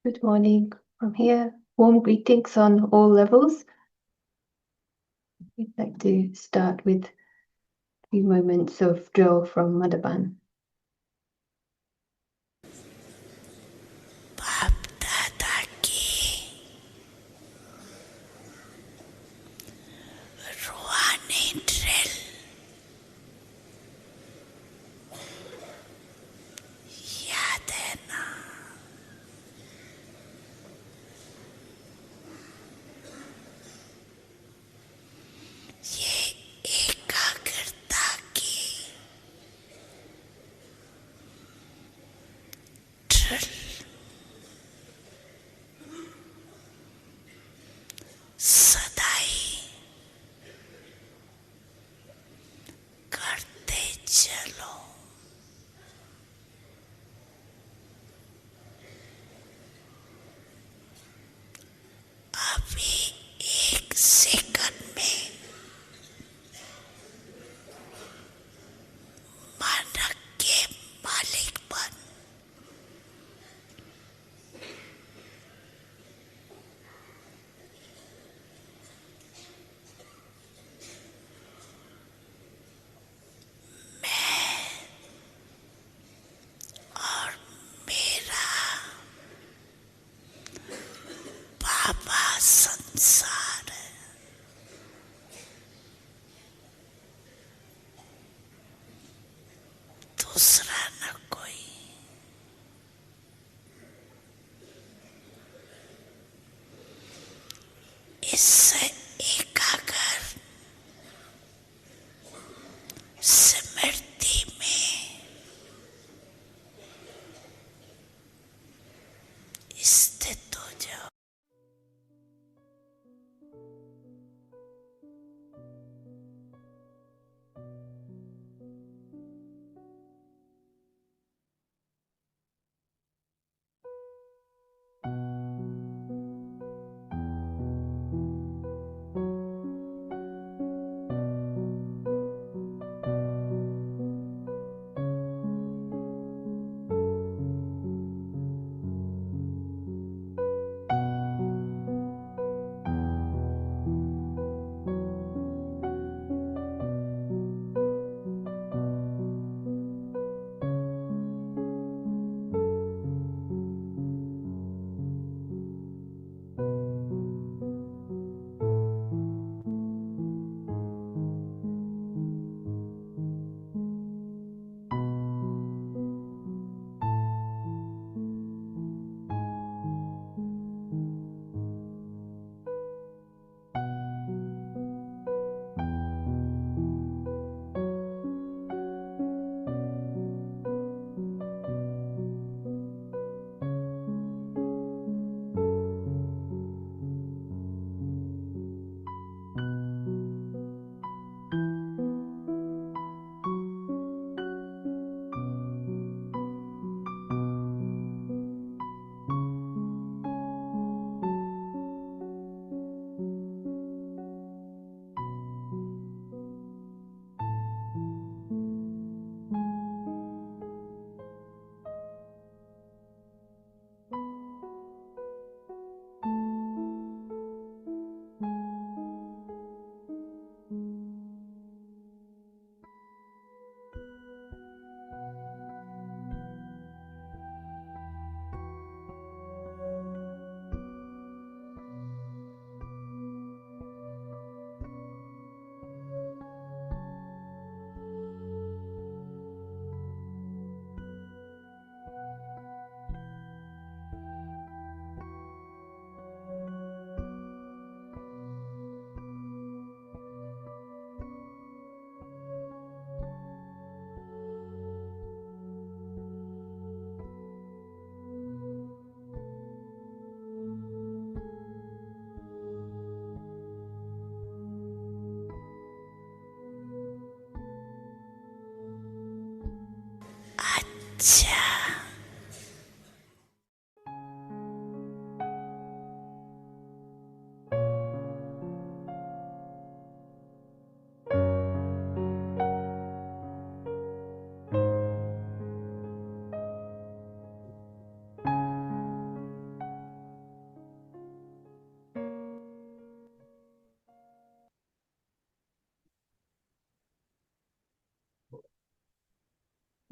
Good morning from here. Warm greetings on all levels. We'd like to start with a few moments of Joe from Madaban.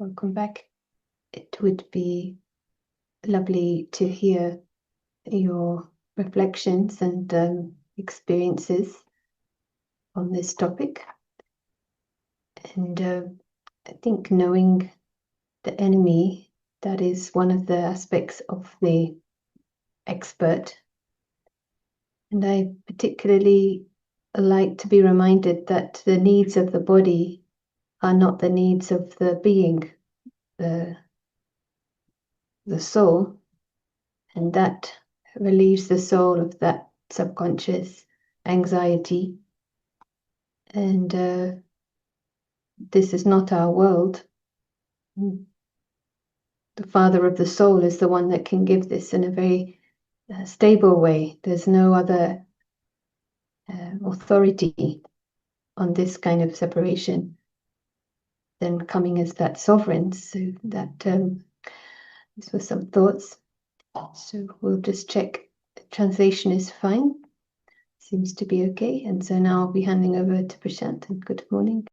welcome back. It would be lovely to hear your reflections and experiences on this topic. And I think knowing the enemy, that is one of the aspects of the expert. And I particularly like to be reminded that the needs of the body are not the needs of the being, the soul, and that relieves the soul of that subconscious anxiety. And this is not our world. The father of the soul is the one that can give this in a very stable way. There's no other authority on this kind of separation than coming as that sovereign. So that this was some thoughts. So we'll just check the translation is fine. Seems to be okay. And so now I'll be handing over to Prashant. And good morning.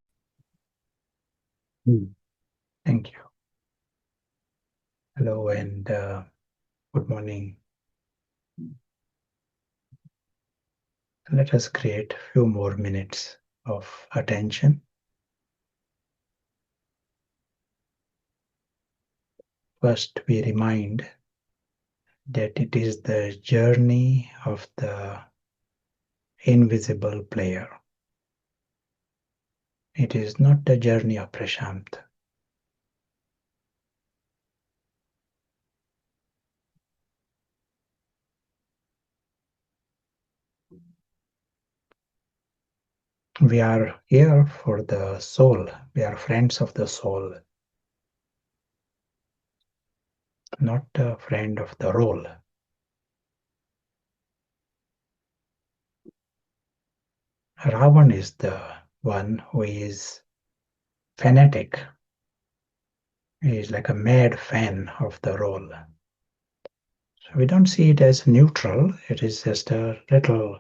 Thank you. Hello and good morning. Let us create a few more minutes of attention. First, we remind that it is the journey of the invisible player. It is not the journey of Prashant. We are here for the soul. We are friends of the soul, not a friend of the role. Ravan is the one who is fanatic. He is like a mad fan of the role. So we don't see it as neutral. It is just a little,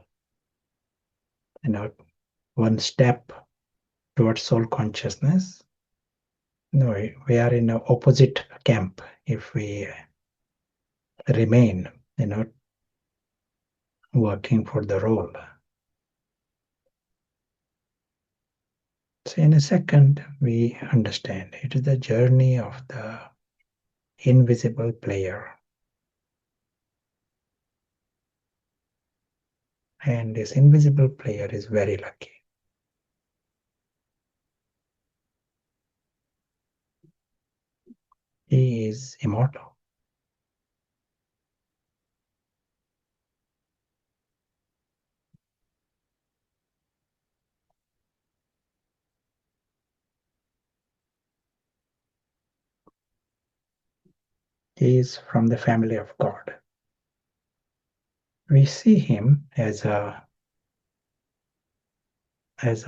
one step towards soul consciousness. No, we are in an opposite camp if we remain, working for the role. So in a second, we understand it is the journey of the invisible player. And this invisible player is very lucky. He is immortal. He is from the family of God. We see him as a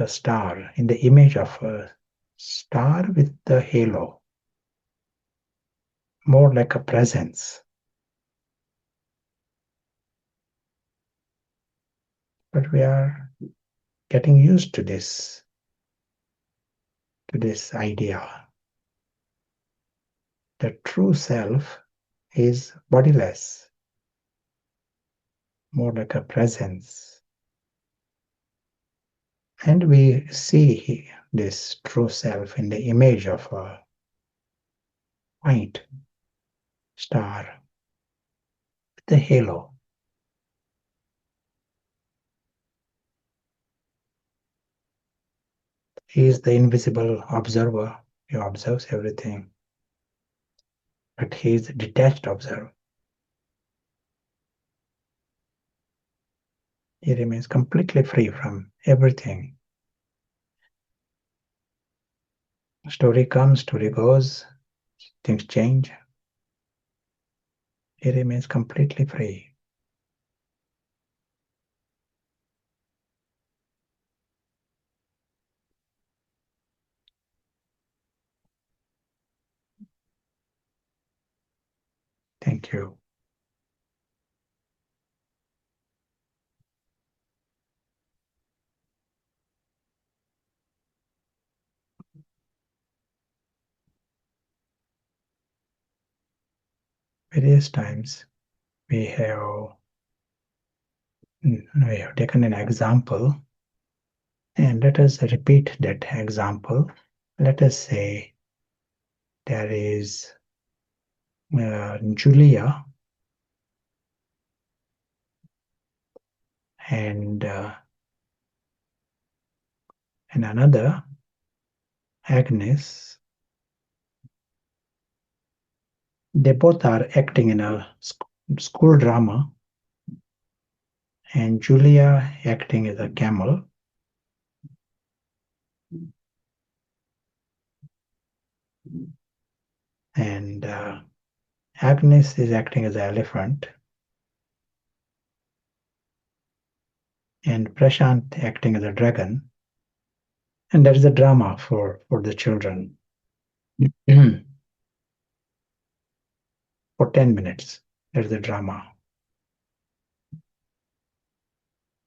star, in the image of a star with the halo, more like a presence. But we are getting used to this idea. The true self is bodiless, more like a presence. And we see this true self in the image of a white star with the halo. He is the invisible observer. He observes everything. But he is a detached observer. He remains completely free from everything. Story comes, story goes, things change. He remains completely free. Thank you. various times we have taken an example, and let us repeat that example. Let us say there is Julia and another Agnes. They both are acting in a school drama, and Julia acting as a camel, and Agnes is acting as an elephant, and Prashant acting as a dragon. And that is a drama for the children. For 10 minutes, there is a drama.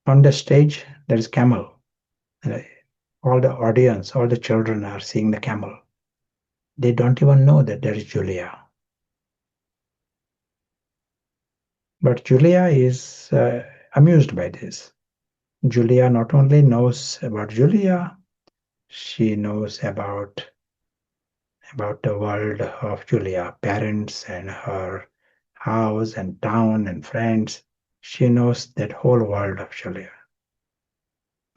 On the stage, there is camel. All the audience, all the children are seeing the camel. They don't even know that there is Julia. But Julia is amused by this. Julia not only knows about Julia, she knows about the world of Julia, parents and her house and town and friends. She knows that whole world of Julia.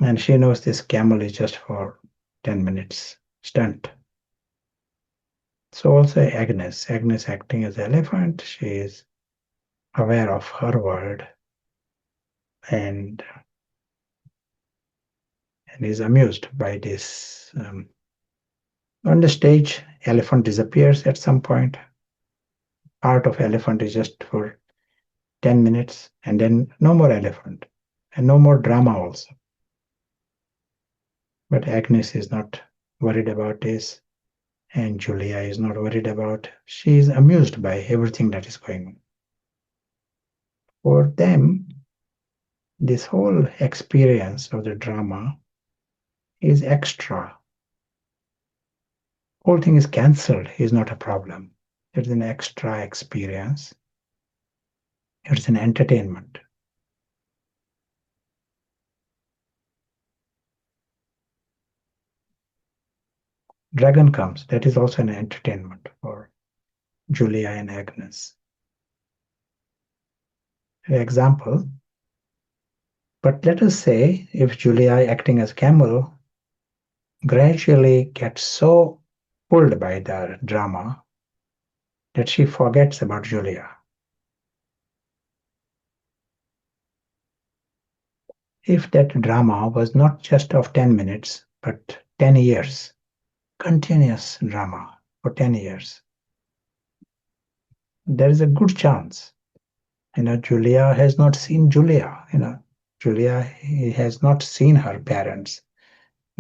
And she knows this camel is just for 10 minutes stunt. So also Agnes acting as elephant, she is aware of her world and is amused by this. On the stage, elephant disappears at some point. Part of elephant is just for 10 minutes, and then no more elephant, and no more drama also. But Agnes is not worried about this, and Julia is not worried about. She is amused by everything that is going on. For them, this whole experience of the drama is extra. Whole thing is cancelled is not a problem. It's an extra experience. It's an entertainment. Dragon comes. That is also an entertainment for Julia and Agnes. An example. But let us say if Julia acting as camel gradually gets so pulled by the drama that she forgets about Julia. If that drama was not just of 10 minutes, but 10 years, continuous drama for 10 years, there is a good chance. Julia has not seen Julia. Julia has not seen her parents.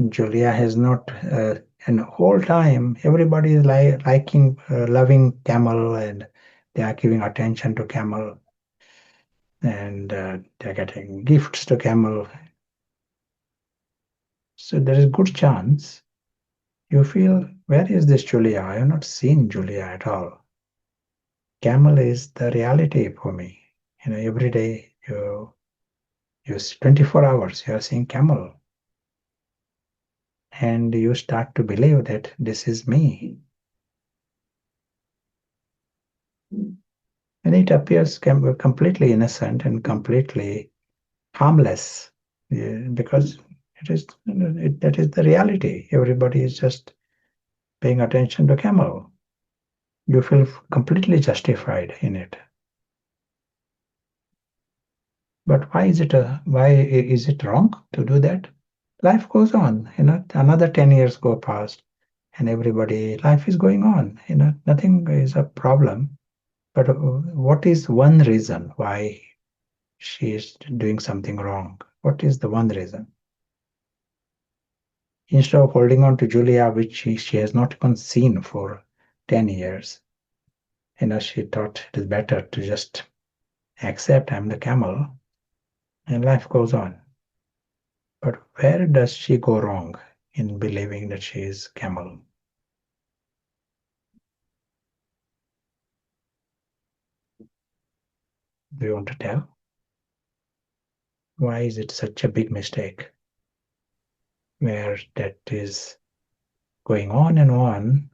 Julia has not, and the whole time everybody is liking, loving camel, and they are giving attention to camel, and they're getting gifts to camel. So there is good chance you feel, where is this Julia? I have not seen Julia at all. Camel is the reality for me. Every day you 24 hours you are seeing camel. And you start to believe that this is me. And it appears completely innocent and completely harmless, because that is the reality. Everybody is just paying attention to camel. You feel completely justified in it. But why is it wrong to do that? Life goes on. Another 10 years go past, and life is going on. Nothing is a problem. But what is one reason why she is doing something wrong? What is the one reason? Instead of holding on to Julia, which she has not even seen for 10 years, she thought it is better to just accept I'm the camel, and life goes on. But where does she go wrong in believing that she is camel? Do you want to tell? Why is it such a big mistake? Where that is going on and on,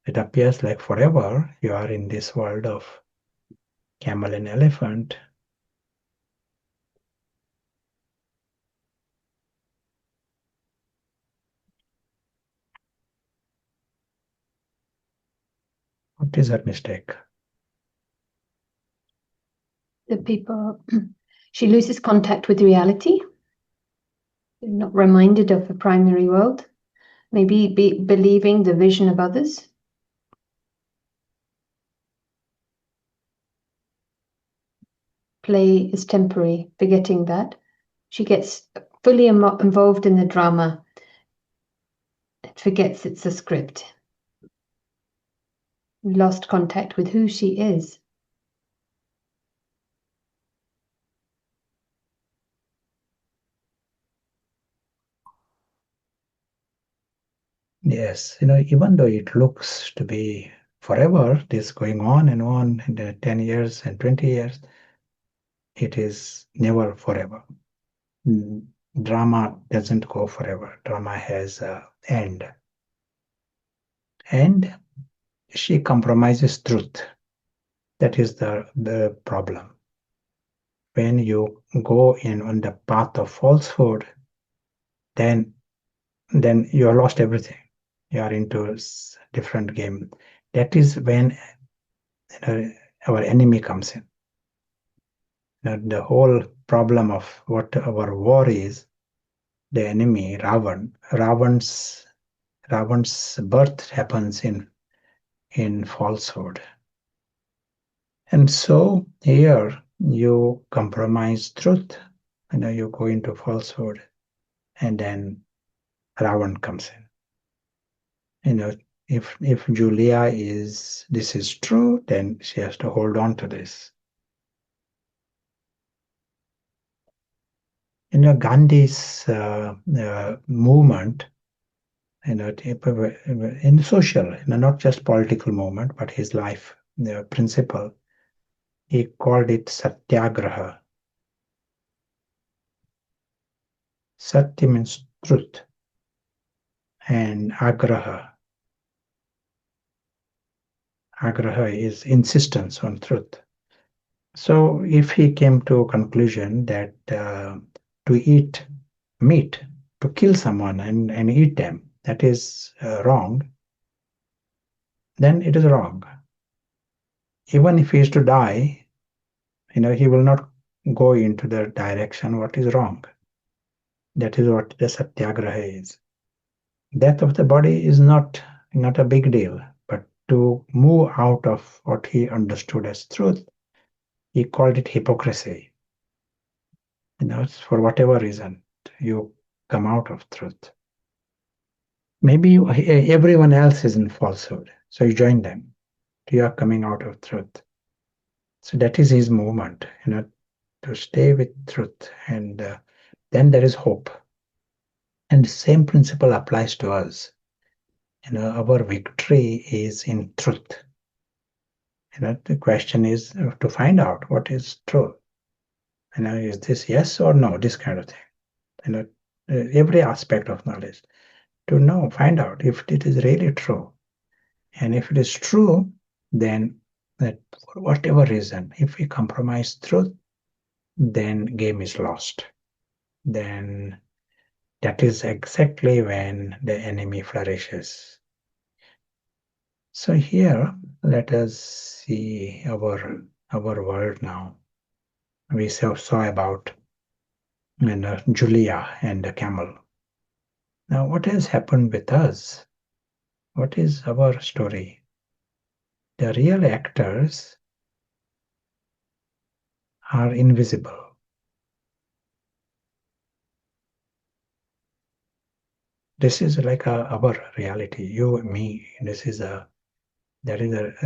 it appears like forever you are in this world of camel and elephant. What is her mistake? The people, she loses contact with reality, not reminded of the primary world, maybe believing the vision of others. Play is temporary, forgetting that. She gets fully involved in the drama. It forgets it's a script. Lost contact with who she is. Yes, even though it looks to be forever, this going on and on in the 10 years and 20 years, it is never forever. Drama doesn't go forever. Drama has an end. And she compromises truth. That is the problem. When you go in on the path of falsehood, then you are lost everything. You are into a different game. That is when our enemy comes in. The whole problem of what our war is, the enemy, Ravan's birth happens in falsehood. And so here you compromise truth, you go into falsehood, and then Ravan comes in. If Julia this is true, then she has to hold on to this. Gandhi's movement, in social, not just political movement, but his life principle, he called it satyagraha. Satya means truth, and agraha is insistence on truth. So if he came to a conclusion that to eat meat, to kill someone and eat them, that is wrong, then it is wrong. Even if he is to die, he will not go into the direction what is wrong. That is what the satyagraha is. Death of the body is not a big deal, but to move out of what he understood as truth, he called it hypocrisy. For whatever reason, you come out of truth. Maybe everyone else is in falsehood, so you join them. You are coming out of truth. So that is his movement, to stay with truth, and then there is hope. And the same principle applies to us. Our victory is in truth. The question is to find out what is true. Is this yes or no? This kind of thing. Every aspect of knowledge. To know, find out if it is really true. And if it is true, then that for whatever reason, if we compromise truth, then game is lost. Then that is exactly when the enemy flourishes. So here, let us see our world now. We saw about Julia and the camel. Now, what has happened with us? What is our story? The real actors are invisible. This is like our reality, you and me. There is a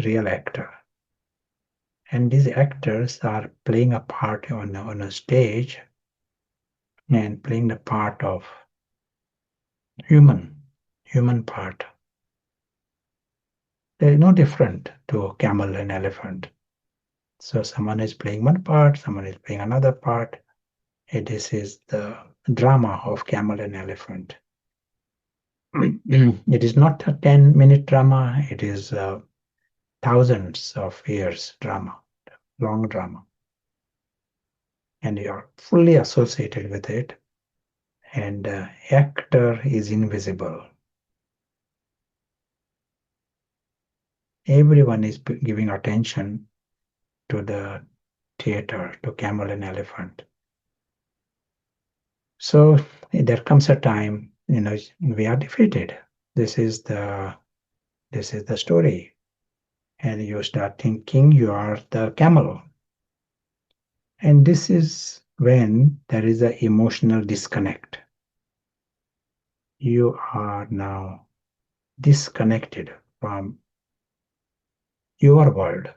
real actor. And these actors are playing a part on a stage and playing the part of human part. They are no different to camel and elephant. So someone is playing one part, someone is playing another part. This is the drama of camel and elephant. It is not a 10-minute drama, it is thousands of years drama, long drama. And you are fully associated with it, and the actor is invisible. Everyone is giving attention to the theater, to camel and elephant. So there comes a time, we are defeated. This is the story. And you start thinking you are the camel. And this is when there is an emotional disconnect. You are now disconnected from your world.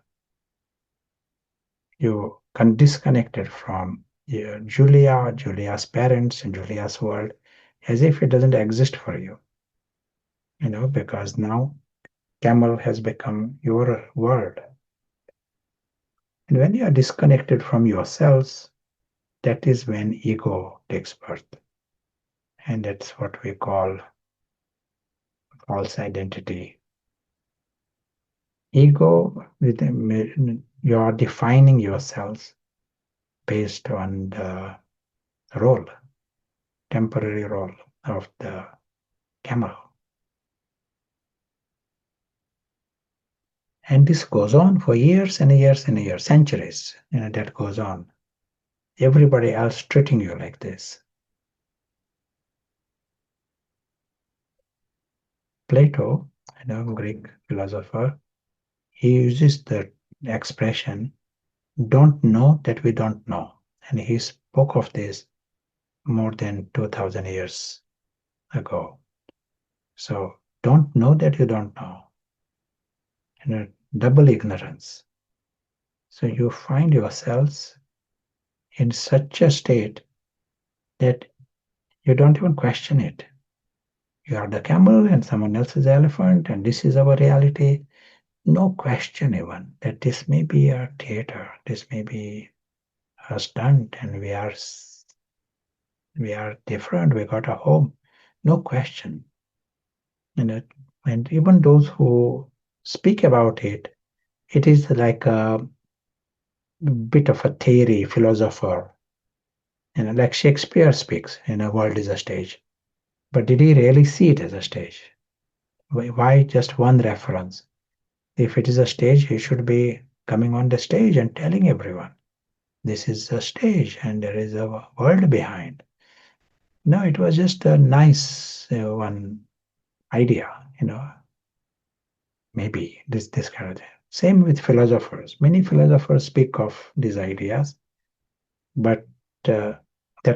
You are disconnected from Julia's parents, and Julia's world, as if it doesn't exist for you. Because now camel has become your world. And when you are disconnected from yourselves, that is when ego takes birth. And that's what we call false identity. Ego, you are defining yourselves based on the role, temporary role of the camel. And this goes on for years and years and years, centuries, that goes on. Everybody else treating you like this. Plato, Greek philosopher, he uses the expression, don't know that we don't know. And he spoke of this more than 2000 years ago. So don't know that you don't know. Double ignorance. So you find yourselves in such a state that you don't even question it. You are the camel and someone else is the elephant, and this is our reality. No question even that this may be a theater, this may be a stunt, and we are different, we got a home. No question. And even those who speak about it, it is like a bit of a theory, philosopher. Like Shakespeare speaks, world is a stage. But did he really see it as a stage? Why just one reference? If it is a stage, he should be coming on the stage and telling everyone, this is a stage and there is a world behind. No, it was just a nice one idea, maybe this kind of thing. Same with philosophers. Many philosophers speak of these ideas, but that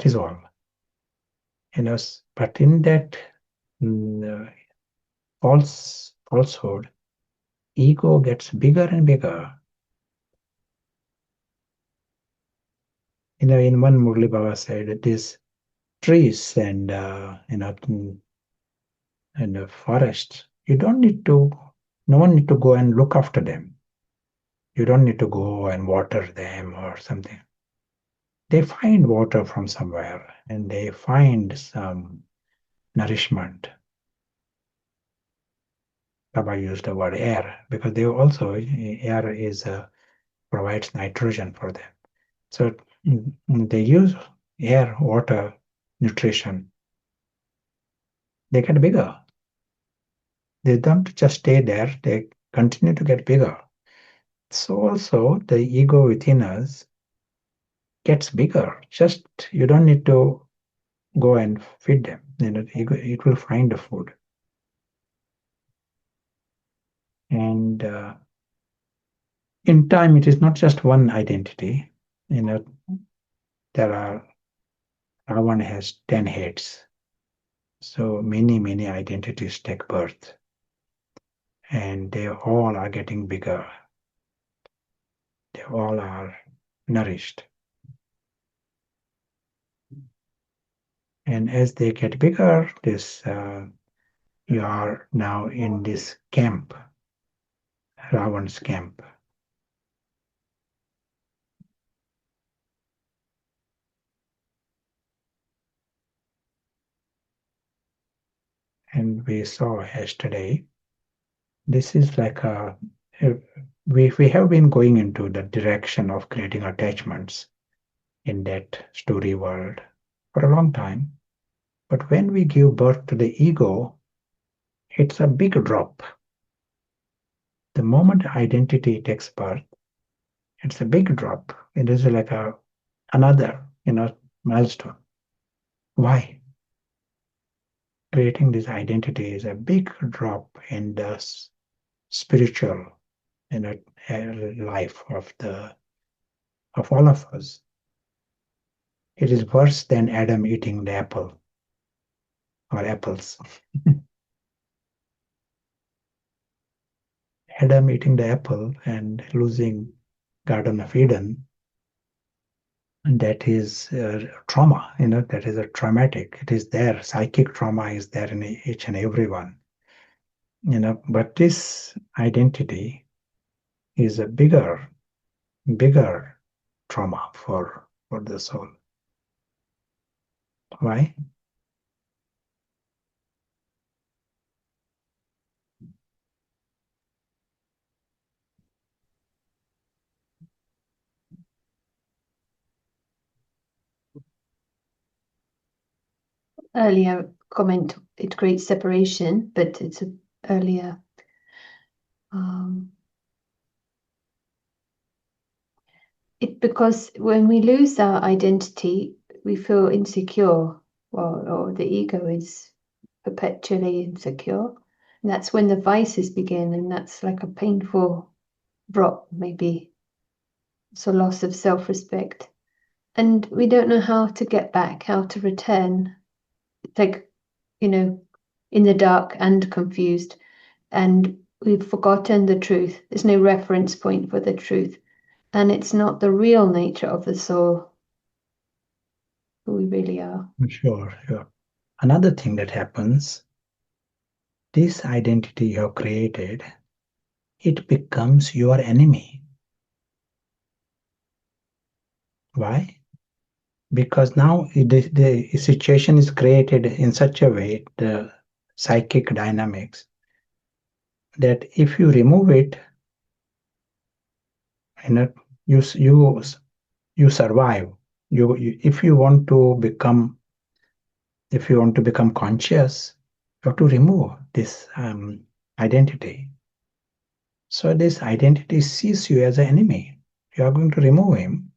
is all. But in that falsehood, ego gets bigger and bigger. In one Murli Baba said, these trees and and the forests, no one need to go and look after them. You don't need to go and water them or something. They find water from somewhere and they find some nourishment. Baba used the word air because they also, air is provides nitrogen for them. So they use air, water, nutrition. They get bigger. They don't just stay there, they continue to get bigger. So also the ego within us gets bigger. Just you don't need to go and feed them. It will find the food. And in time, it is not just one identity. One has 10 heads. So many identities take birth. And they all are getting bigger. They all are nourished. And as they get bigger, you are now in this camp, Ravan's camp. and we saw yesterday, this is like we have been going into the direction of creating attachments in that story world for a long time. But when we give birth to the ego, it's a big drop. The moment identity takes birth, it's a big drop. It is like another, milestone. Why? Creating this identity is a big drop in the spiritual, life of all of us. It is worse than Adam eating the apple or apples. Adam eating the apple and losing Garden of Eden, and that is trauma, that is a traumatic. It is there. Psychic trauma is there in each and every one. But this identity is a bigger trauma for the soul. Why? Earlier comment, it creates separation, but it's an earlier because when we lose our identity, we feel insecure, or the ego is perpetually insecure. And that's when the vices begin, and that's like a painful drop, maybe. It's a loss of self-respect. And we don't know how to get back, how to return. It's like, in the dark and confused. And we've forgotten the truth. There's no reference point for the truth. And it's not the real nature of the soul, who we really are. Sure. Another thing that happens, this identity you have created, it becomes your enemy. Why? Because now the situation is created in such a way, the psychic dynamics, that if you remove it, you survive. If you want to become conscious, you have to remove this identity. So this identity sees you as an enemy. You are going to remove him,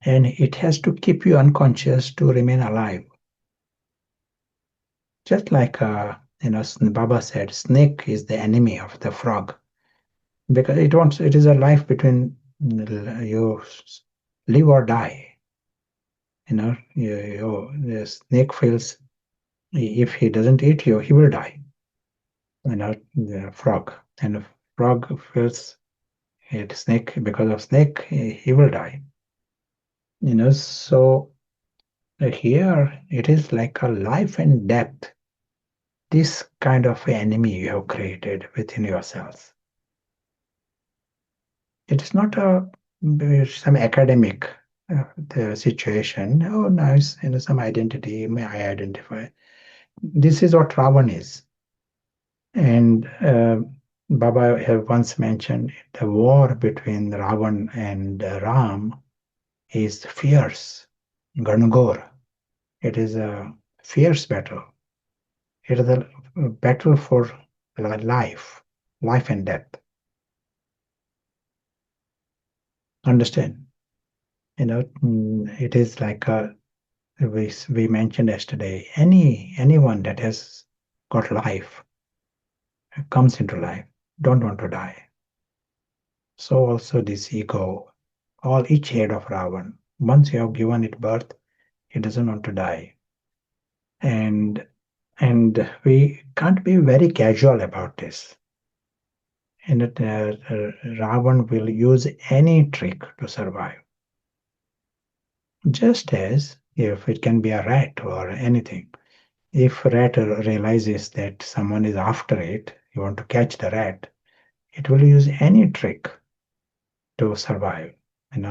and it has to keep you unconscious to remain alive. Just like Baba said, snake is the enemy of the frog, because it is a life between you live or die. The snake feels if he doesn't eat you, he will die. The frog, and the frog feels snake, because of snake he will die. So here it is like a life and death. This kind of enemy you have created within yourselves. It is not some academic the situation. Oh, nice, some identity may I identify. This is what Ravan is. And Baba have once mentioned the war between Ravan and Ram is fierce, Gangor. It is a fierce battle. It is a battle for life and death. Understand? It is like we mentioned yesterday. Anyone that has got life comes into life, don't want to die. So also this ego, each head of Ravan, once you have given it birth, it doesn't want to die. And we can't be very casual about this. And Ravan will use any trick to survive. Just as if it can be a rat or anything. If a rat realizes that someone is after it, you want to catch the rat, it will use any trick to survive, and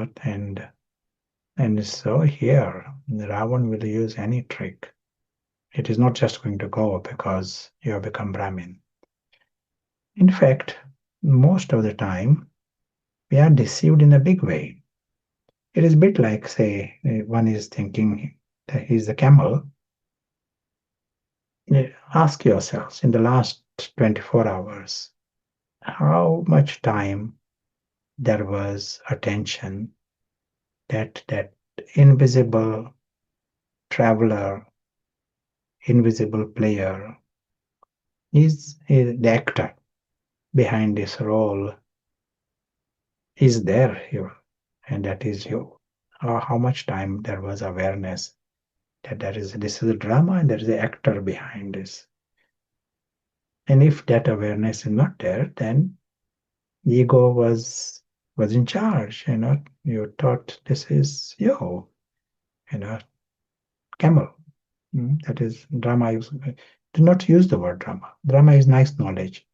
so here Ravan will use any trick. It is not just going to go because you have become Brahmin. In fact, most of the time, we are deceived in a big way. It is a bit like, say, one is thinking that he's a camel. Ask yourselves, in the last 24 hours, how much time there was attention that invisible traveler, invisible player is the actor behind this role is there here, and that is you. How much time there was awareness that this is a drama and there is an actor behind this. And if that awareness is not there, then ego was in charge. You thought this is you. Camel. That is drama. Do not use the word drama. Drama is nice knowledge.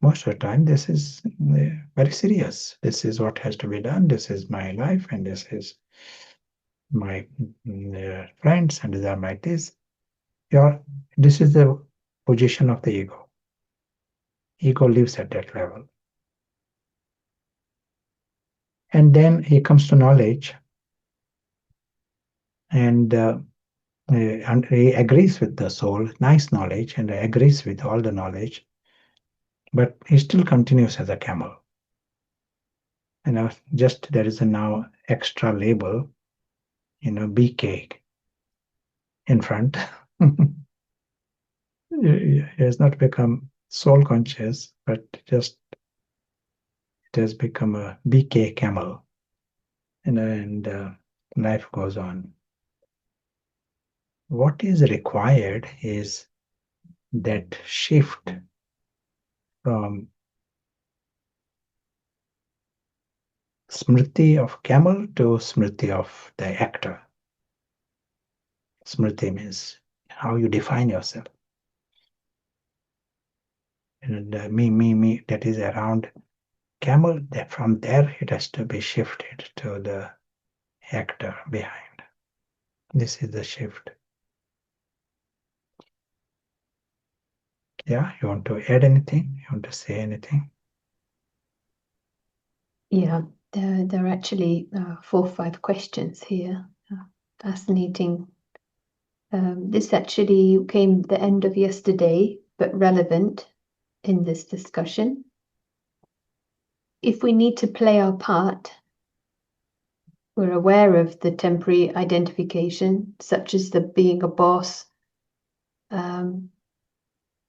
Most of the time, this is very serious. This is what has to be done. This is my life, and this is my friends, and these are my this. This is the position of the ego. Ego lives at that level. And then he comes to knowledge, and he agrees with the soul, nice knowledge, and agrees with all the knowledge, but he still continues as a camel. Just there is a now extra label, BK in front. He has not become soul conscious, but just it has become a BK camel, and life goes on. What is required is that shift from smriti of camel to smriti of the actor. Smriti means how you define yourself. And me, that is around camel, that from there it has to be shifted to the actor behind. This is the shift. Yeah, you want to add anything? You want to say anything? Yeah, there are actually 4 or 5 questions here. Fascinating. This actually came the end of yesterday, but relevant in this discussion. If we need to play our part, we're aware of the temporary identification, such as the being a boss.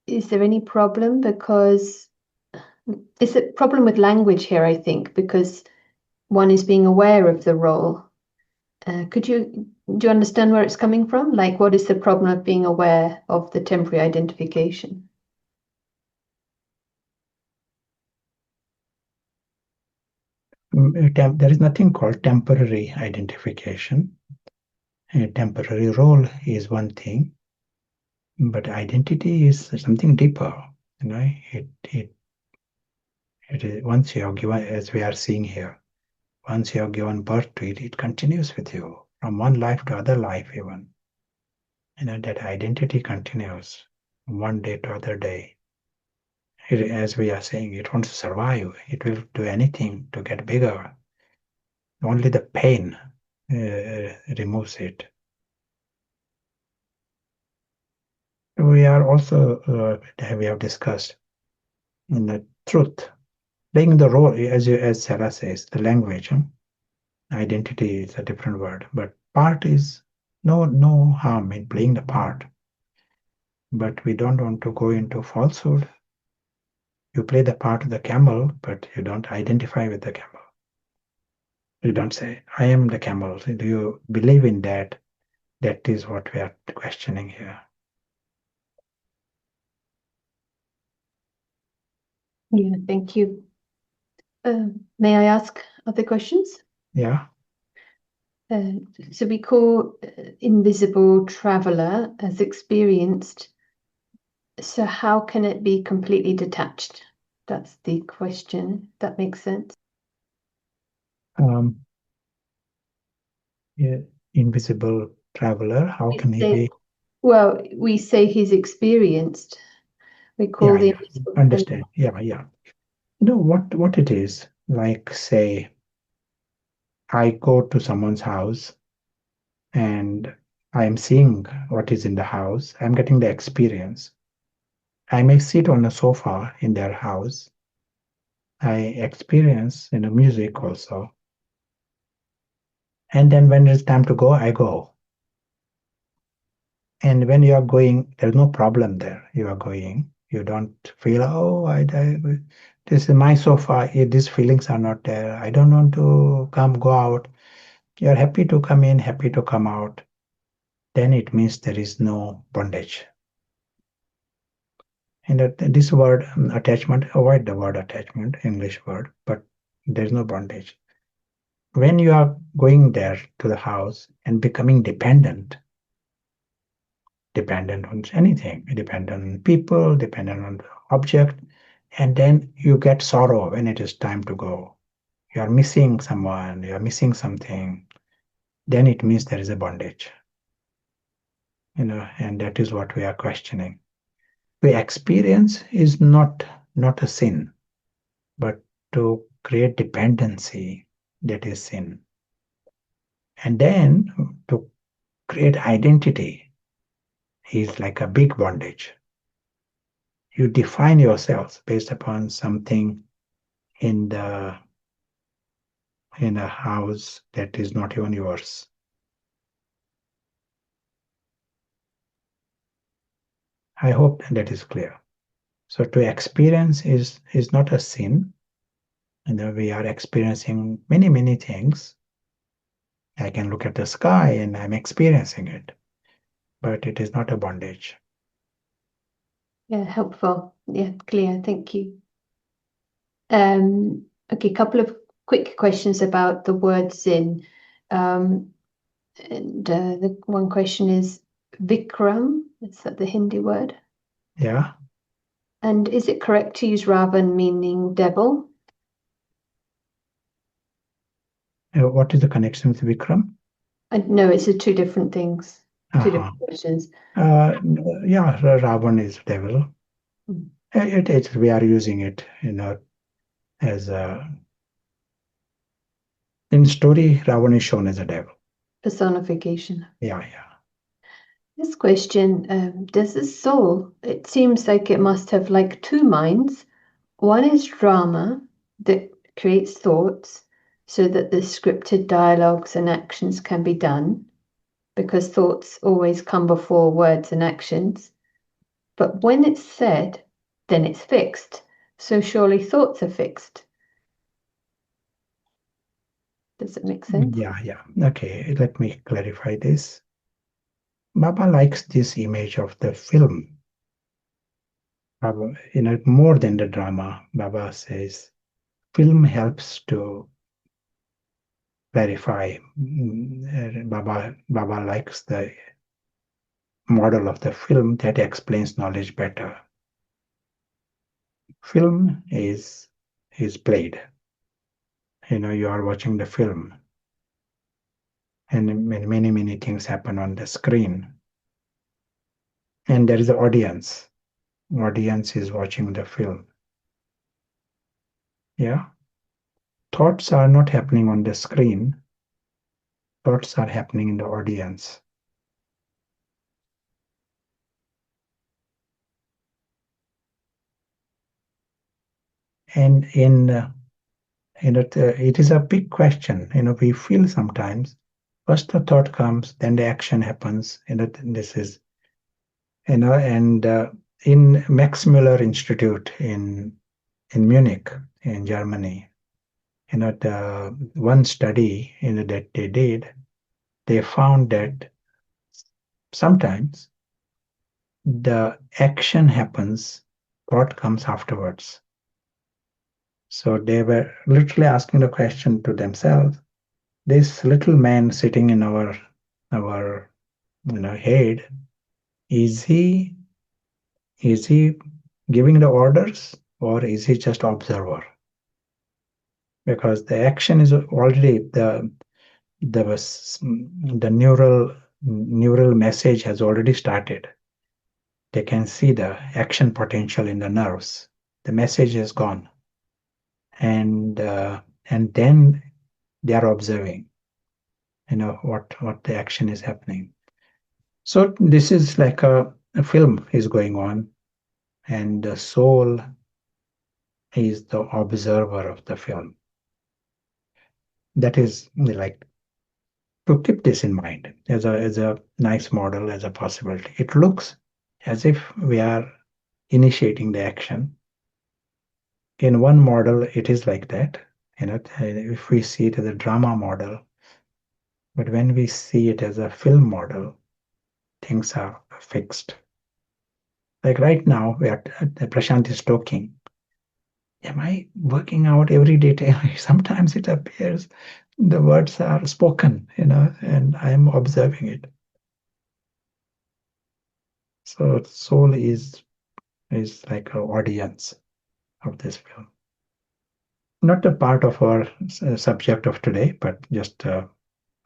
Is there any problem? Because it's a problem with language here, I think, because one is being aware of the role. Do you understand where it's coming from? Like, what is the problem of being aware of the temporary identification? There is nothing called temporary identification. A temporary role is one thing, but identity is something deeper. It is, once you have given, as we are seeing here, once you have given birth to it, it continues with you from one life to other life even. That identity continues from one day to other day. As we are saying, it wants to survive. It will do anything to get bigger. Only the pain removes it. We are also, we have discussed in the truth, playing the role, as Sarah says, the language. Identity is a different word, but part is no harm in playing the part. But we don't want to go into falsehood. You play the part of the camel, but you don't identify with the camel. You don't say, I am the camel. Do you believe in that? That is what we are questioning here. Yeah, thank you. May I ask other questions? Yeah. So we call invisible traveler as experienced. So how can it be completely detached? That's the question. That makes sense. Yeah, invisible traveler, how can he be? Well, we say he's experienced. We call Yeah, the understand. Yeah. You know what it is? Like, say, I go to someone's house and I'm seeing what is in the house. I'm getting the experience. I may sit on a sofa in their house. I experience music also. And then when it's time to go, I go. And when you are going, there's no problem there. You are going. You don't feel, oh, this is my sofa. These feelings are not there. I don't want to go out. You're happy to come in, happy to come out. Then it means there is no bondage. And this word attachment, avoid the word attachment, English word, but there's no bondage. When you are going there to the house and becoming dependent on anything, dependent on people, dependent on the object, and then you get sorrow when it is time to go. You are missing someone, you are missing something, then it means there is a bondage. And that is what we are questioning. The experience is not a sin, but to create dependency, that is sin. And then to create identity is like a big bondage. You define yourself based upon something in a house that is not even yours. I hope that is clear. So to experience is not a sin. We are experiencing many things. I can look at the sky and I'm experiencing it, but it is not a bondage. Yeah, helpful. Yeah, clear. Thank you. Okay, a couple of quick questions about the word sin. And the one question is Vikram. Is that the Hindi word? Yeah. And is it correct to use Ravan meaning devil? What is the connection with Vikram? No, it's two different things. Two Uh-huh. different questions. Yeah, Ravan is devil. We are using it, as a in story. Ravan is shown as a devil. Personification. Yeah. This question, does the soul, it seems like it must have like two minds. One is drama that creates thoughts so that the scripted dialogues and actions can be done, because thoughts always come before words and actions. But when it's said, then it's fixed. So surely thoughts are fixed. Does it make sense? Yeah. Okay, let me clarify this. Baba likes this image of the film. Baba, more than the drama, Baba says film helps to clarify. Baba likes the model of the film that explains knowledge better. Film is played. You are watching the film, and many things happen on the screen. And there is an audience. Audience is watching the film. Yeah. Thoughts are not happening on the screen. Thoughts are happening in the audience. And it is a big question. We feel sometimes first the thought comes, then the action happens. This is and in Max Muller Institute in Munich, in Germany, the one study that they did, they found that sometimes the action happens, thought comes afterwards. So they were literally asking the question to themselves: this little man sitting in our head, is he giving the orders, or is he just observer? Because the action is already the neural neural message has already started. They can see the action potential in the nerves. The message is gone, and then they are observing, what the action is happening. So this is like a film is going on, and the soul is the observer of the film. That is like to keep this in mind as a nice model, as a possibility. It looks as if we are initiating the action. In one model, it is like that. If we see it as a drama model, but when we see it as a film model, things are fixed. Like right now, Prashant is talking. Am I working out every detail? Sometimes it appears the words are spoken, and I am observing it. So soul is like an audience of this film. Not a part of our subject of today, but just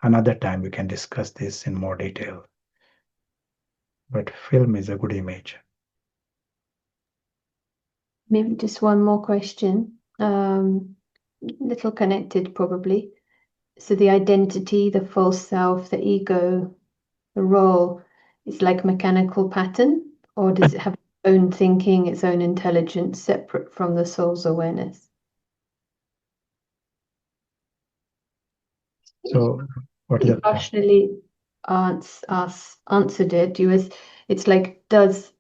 another time we can discuss this in more detail. But film is a good image. Maybe just one more question, little connected probably. So the identity, the false self, the ego, the role is like mechanical pattern, or does it have its own thinking, its own intelligence, separate from the soul's awareness? So what is You the partially answered it. It's like, does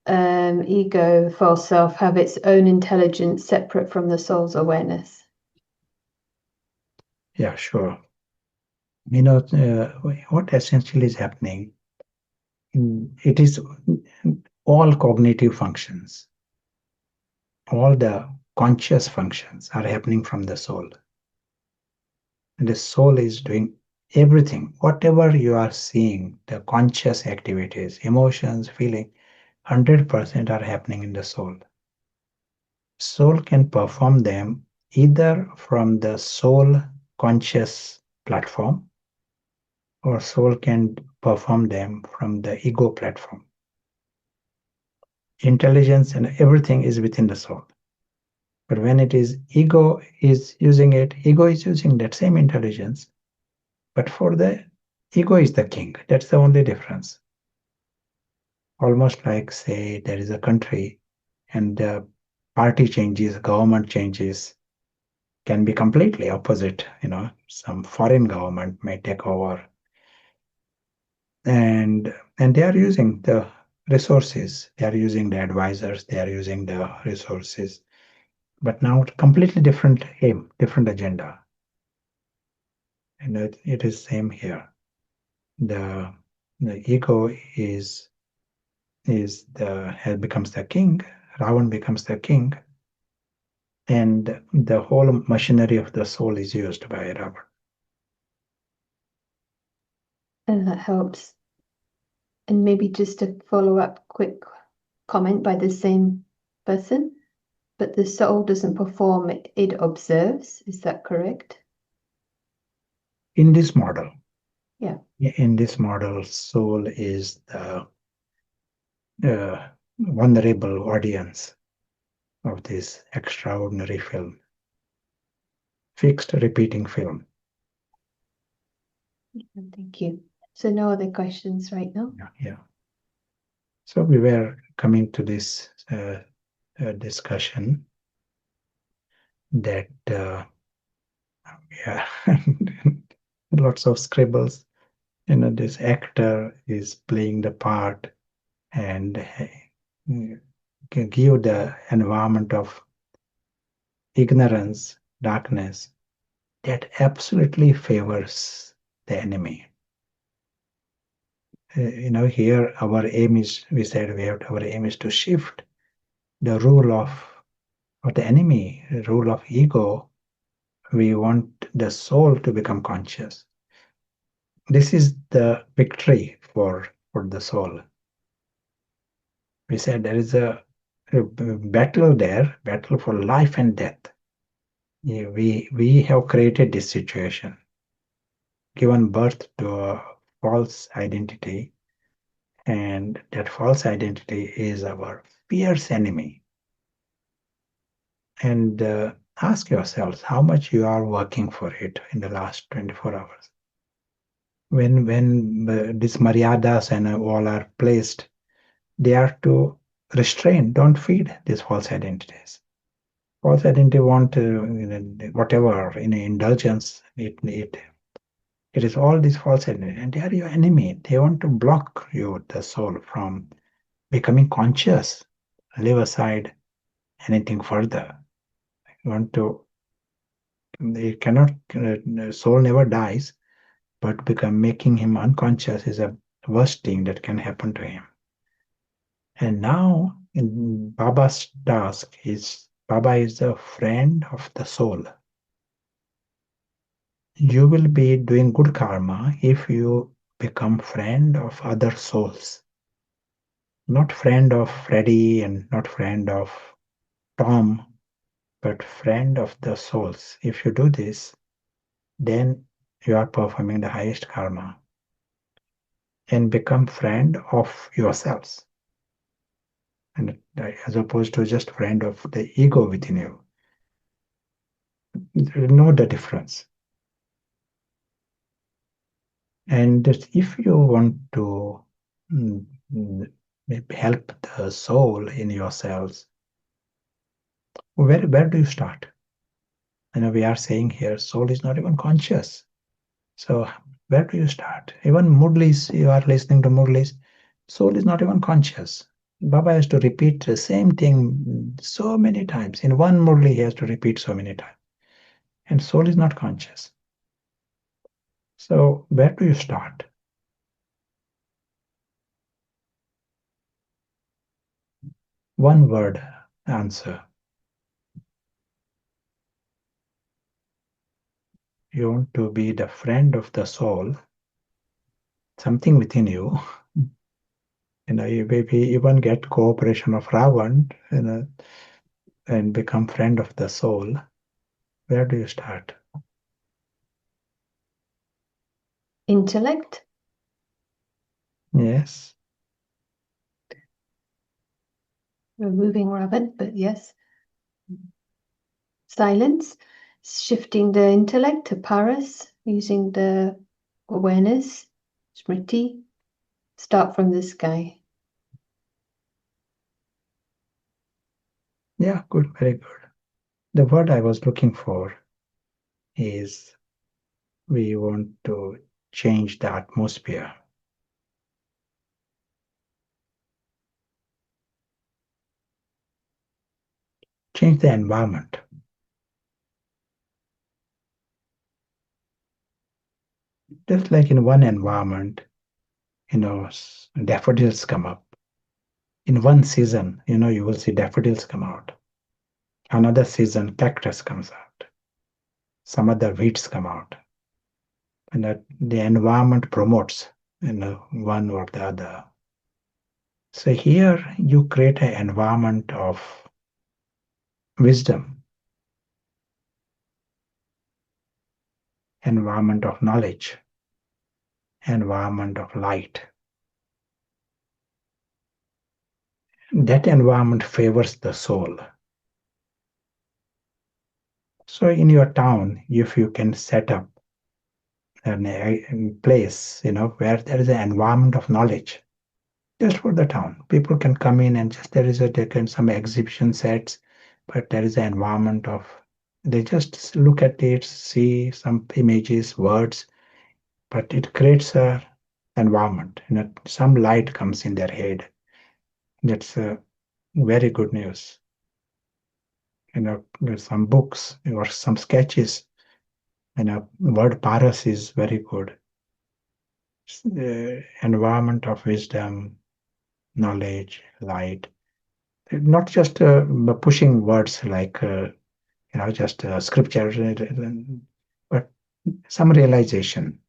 ego, false self, have its own intelligence separate from the soul's awareness? Yeah, sure. What essentially is happening, it is all cognitive functions, all the conscious functions are happening from the soul. And the soul is doing everything, whatever you are seeing, the conscious activities, emotions, feeling, 100% are happening in the soul. Soul can perform them either from the soul conscious platform, or soul can perform them from the ego platform. Intelligence and everything is within the soul. But when it is ego is using that same intelligence. But for the ego is the king. That's the only difference. Almost like, say, there is a country and the party changes, government changes, can be completely opposite. Some foreign government may take over, and they are using the resources, they are using the advisors, they are using the resources, but now completely different aim, different agenda. And it is same here. The ego becomes the king. Ravan becomes the king, and the whole machinery of the soul is used by Ravan. And that helps. And maybe just a follow-up quick comment by the same person, but the soul doesn't perform, it observes. Is that correct? In this model, Yeah. in this model, soul is the vulnerable audience of this extraordinary film, fixed repeating film. Thank you. So no other questions right now? Yeah. So we were coming to this discussion that lots of scribbles. This actor is playing the part and give the environment of ignorance, darkness, that absolutely favors the enemy. Here our aim is, we said our aim is to shift the rule of the enemy, the rule of ego. We want the soul to become conscious. This is the victory for the soul. We said there is a battle there, battle for life and death. We have created this situation, given birth to a false identity, and that false identity is our fierce enemy. And ask yourselves how much you are working for it in the last 24 hours. When these maryadas and all are placed, they are to restrain, don't feed these false identities. False identity want whatever indulgence. It is all these false identity, and they are your enemy. They want to block you, the soul, from becoming conscious. Leave aside anything further. You want to. It cannot. Soul never dies, but making him unconscious is a worst thing that can happen to him. And now, in Baba's task is Baba is a friend of the soul. You will be doing good karma if you become friend of other souls. Not friend of Freddy and not friend of Tom, but friend of the souls. If you do this, then you are performing the highest karma. And become friend of yourselves. And as opposed to just friend of the ego within you. Know the difference. And if you want to help the soul in yourselves, where do you start? We are saying here, soul is not even conscious. So where do you start? Even Murlis, you are listening to Murlis, soul is not even conscious. Baba has to repeat the same thing so many times. In one Murli, he has to repeat so many times. And soul is not conscious. So where do you start? One word answer. You want to be the friend of the soul, something within you. You maybe even get cooperation of Ravan, and become friend of the soul. Where do you start? Intellect. Yes. Removing Ravan, but yes. Silence. Shifting the intellect to paras, using the awareness, smriti. Start from the sky. Yeah, good, very good. The word I was looking for is we want to change the atmosphere. Change the environment. Just like in one environment, daffodils come up. In one season, you will see daffodils come out. Another season, cactus comes out. Some other weeds come out. And that the environment promotes, one or the other. So here you create an environment of wisdom, environment of knowledge, environment of light. That environment favors the soul. So in your town, if you can set up a place, where there is an environment of knowledge, just for the town, people can come in and just there can some exhibition sets, but there is an environment of they just look at it, see some images, words, but it creates a environment. Some light comes in their head. That's very good news. There's some books or some sketches. Word paras is very good. Environment of wisdom, knowledge, light. Not just pushing words like just scripture, but some realization.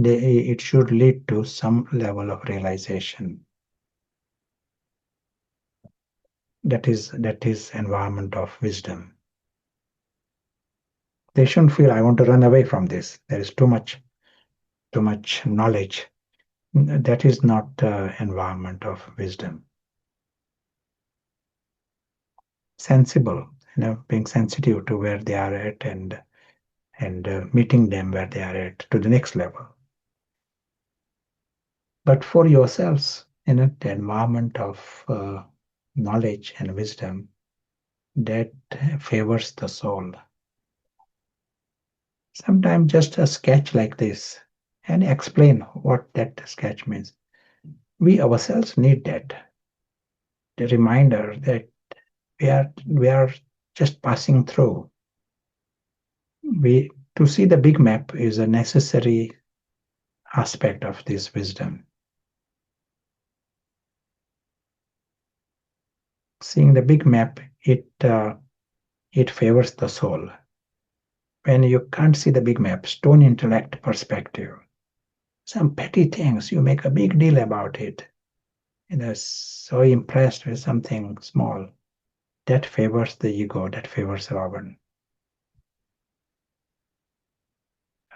It should lead to some level of realization. That is environment of wisdom. They shouldn't feel I want to run away from this. There is too much too much knowledge. That is not the environment of wisdom. Sensible, being sensitive to where they are at and meeting them where they are at to the next level. But for yourselves, the environment of knowledge and wisdom that favors the soul. Sometimes just a sketch like this and explain what that sketch means. We ourselves need that. The reminder that we are just passing through. To see the big map is a necessary aspect of this wisdom. Seeing the big map, it favors the soul. When you can't see the big map, stone intellect perspective, some petty things, you make a big deal about it. So impressed with something small. That favors the ego, that favors Ravan.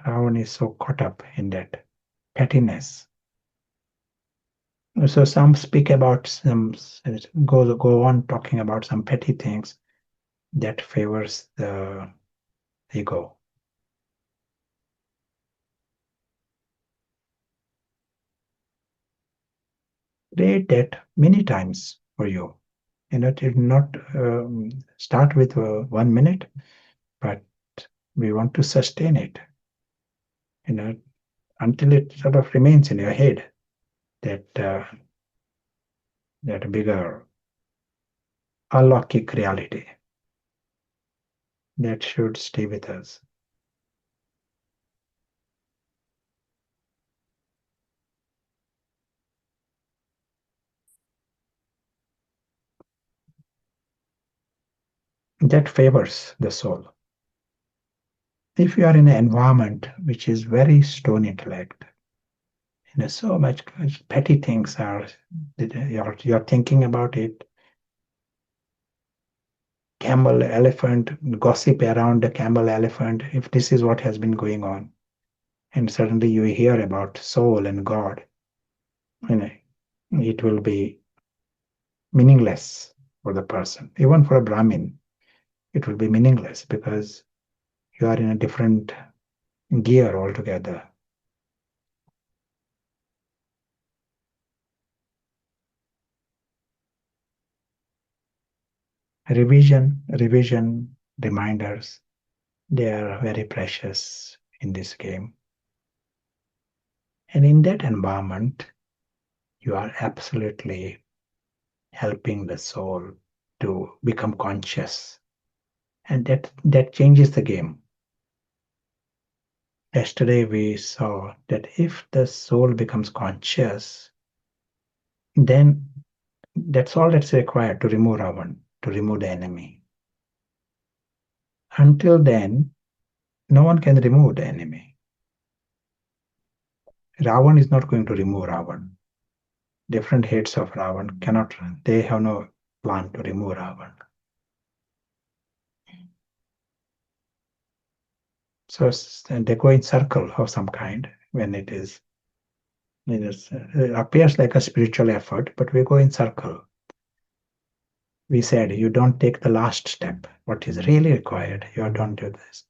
Ravan is so caught up in that pettiness. So some speak about go on talking about some petty things that favors the ego. Create that many times for you. It did not start with 1 minute, but we want to sustain it. Until it sort of remains in your head. That bigger alokik reality that should stay with us. That favors the soul. If you are in an environment which is very stone intellect, so much petty things are, you're thinking about it. Camel, elephant, gossip around the camel, elephant, if this is what has been going on. And suddenly you hear about soul and God, it will be meaningless for the person. Even for a Brahmin, it will be meaningless because you are in a different gear altogether. Revision, reminders, they are very precious in this game. And in that environment, you are absolutely helping the soul to become conscious. And that changes the game. Yesterday we saw that if the soul becomes conscious, then that's all that's required to remove Ravan, to remove the enemy. Until then, no one can remove the enemy. Ravan is not going to remove Ravan. Different heads of Ravan cannot, they have no plan to remove Ravan. So they go in circle of some kind when it appears like a spiritual effort, but we go in circle. We said, you don't take the last step. What is really required, you don't do this.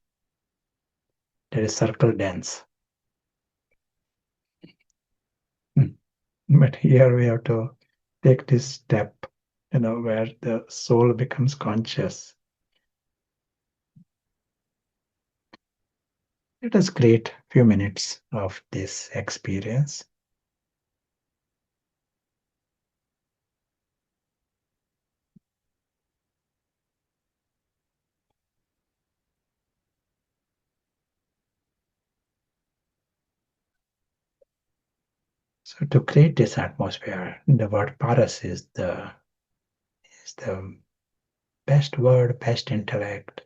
There is circle dance. But here we have to take this step, where the soul becomes conscious. Let us create a few minutes of this experience. So to create this atmosphere, the word paras is the best word, best intellect.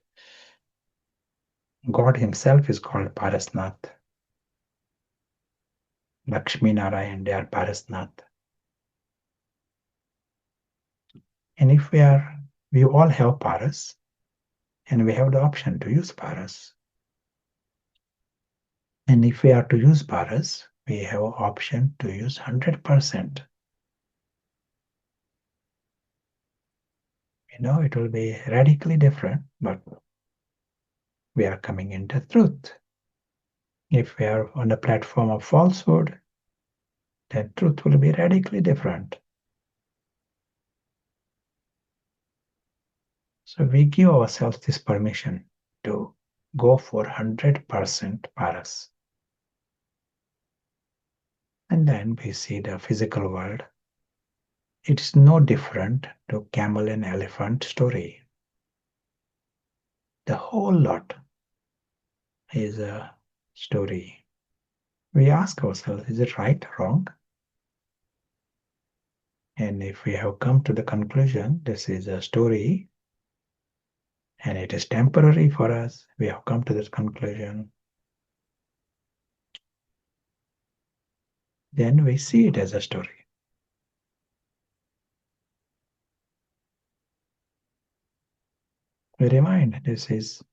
God himself is called Parasnath. Lakshmi Narayan, they are Parasnath. And if we all have paras, and we have the option to use paras. And if we are to use paras, we have an option to use 100%. We know it will be radically different, but we are coming into truth. If we are on the platform of falsehood, then truth will be radically different. So we give ourselves this permission to go for 100% paras. And then we see the physical world. It is no different to camel and elephant story. The whole lot is a story. We ask ourselves, is it right, wrong? And if we have come to the conclusion, this is a story and it is temporary for us, we have come to this conclusion, then we see it as a story. We remind this is,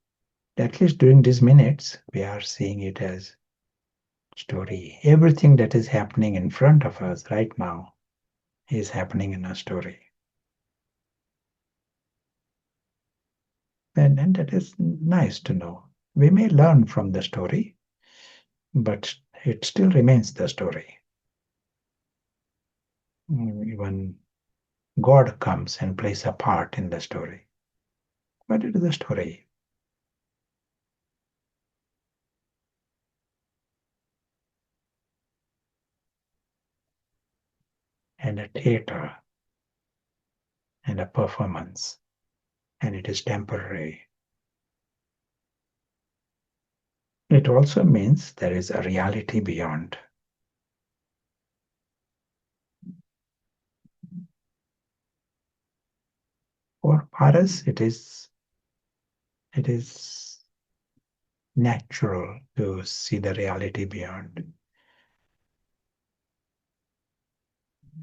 at least during these minutes, we are seeing it as story. Everything that is happening in front of us right now is happening in a story. And that is nice to know. We may learn from the story, but it still remains the story. Even God comes and plays a part in the story. But it is a story. And a theater and a performance. And it is temporary. It also means there is a reality beyond. For Paras, it is natural to see the reality beyond.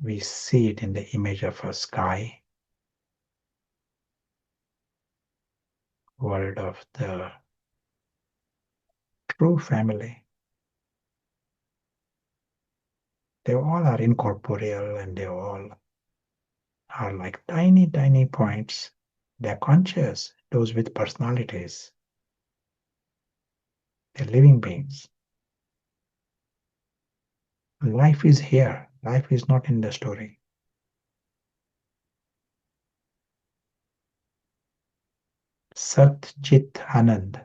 We see it in the image of a sky, world of the true family. They all are incorporeal and they all are like tiny, tiny points. They're conscious, those with personalities. They're living beings. Life is here. Life is not in the story. Sat Chit Anand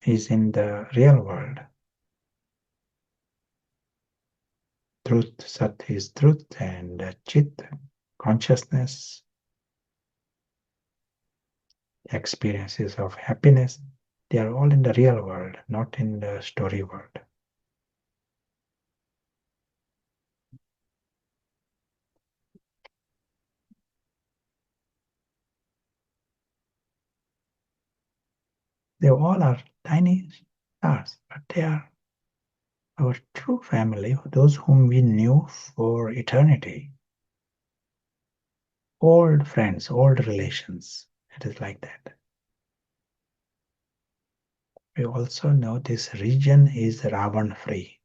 is in the real world. Truth, Sat is truth, and Chit, consciousness, experiences of happiness, they are all in the real world, not in the story world. They all are tiny stars, but they are our true family, those whom we knew for eternity. Old friends, old relations. It is like that. We also know this region is Ravan free,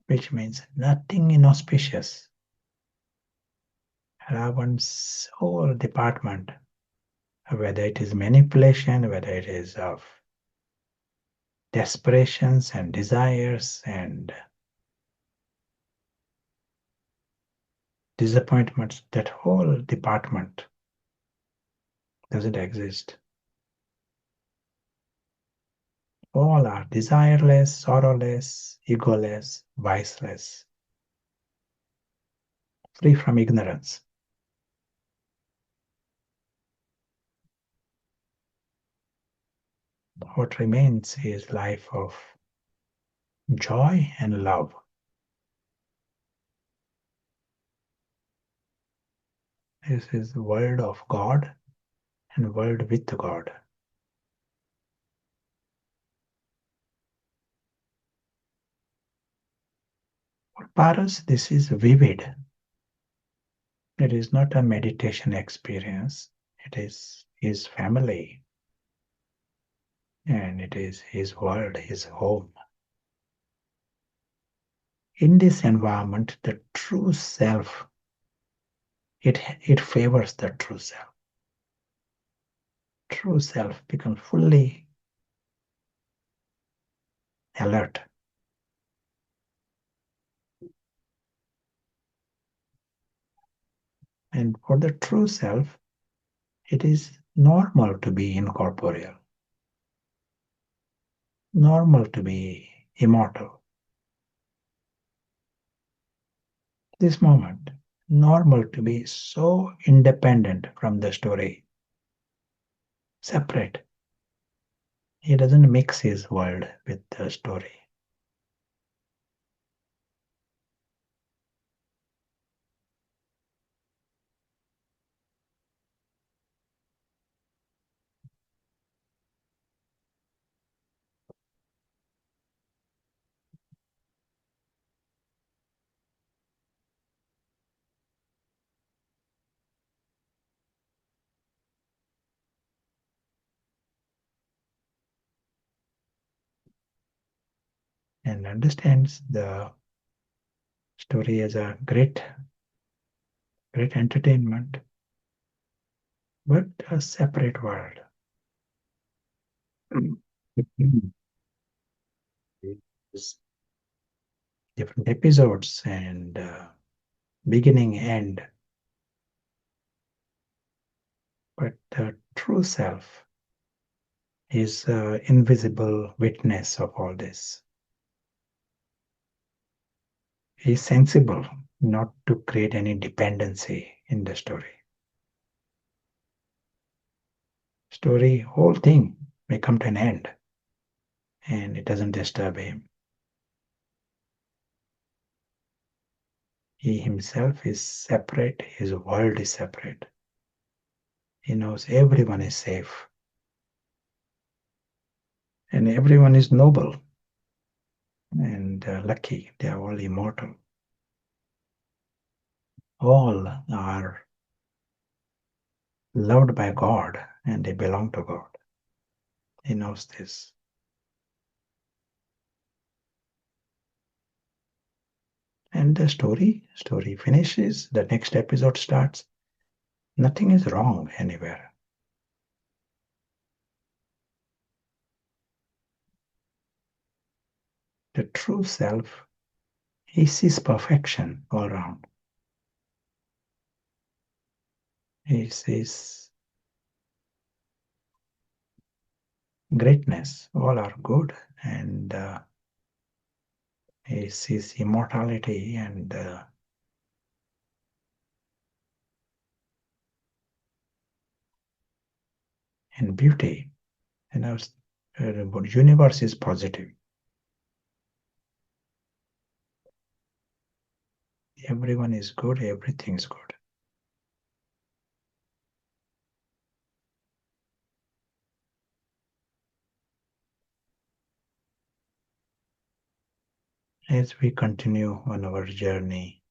which means nothing inauspicious. Ravan's whole department, whether it is manipulation, whether it is of desperations and desires and disappointments, that whole department doesn't exist. All are desireless, sorrowless, egoless, viceless, free from ignorance. What remains is life of joy and love. This is the world of God and world with God. For Paras, this is vivid. It is not a meditation experience. It is his family. and it is his world, his home. In this environment, the true self, it favors the true self. True self becomes fully alert. And for the true self, it is normal to be incorporeal, normal to be immortal. This moment, normal to be so independent from the story, separate. He doesn't mix his world with the story. And understands the story as a great entertainment, but a separate world. It's different episodes and beginning, end. But the true self is invisible witness of all this. He's sensible not to create any dependency in the story. Story, whole thing may come to an end and it doesn't disturb him. He himself is separate, his world is separate. He knows everyone is safe and everyone is noble and lucky. They are all immortal. All are loved by God and they belong to God. He knows this. And the story finishes, the next episode starts. Nothing is wrong anywhere. The true self, he sees perfection all around. He sees greatness, all are good, and he sees immortality and beauty. You know, the universe is positive. Everyone is good, everything is good. As we continue on our journey,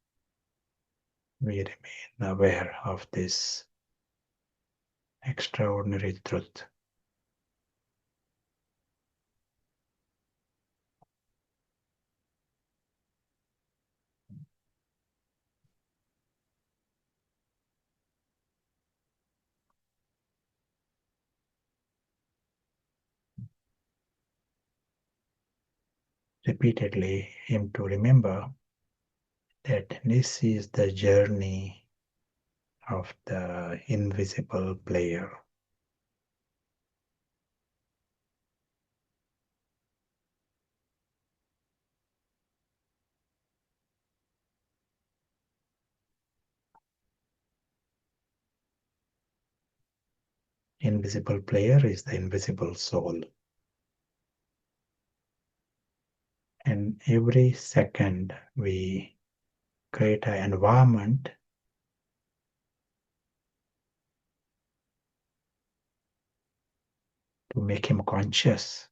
we remain aware of this extraordinary truth. Repeatedly, him to remember that this is the journey of the invisible player. Invisible player is the invisible soul. And every second we create an environment to make him conscious.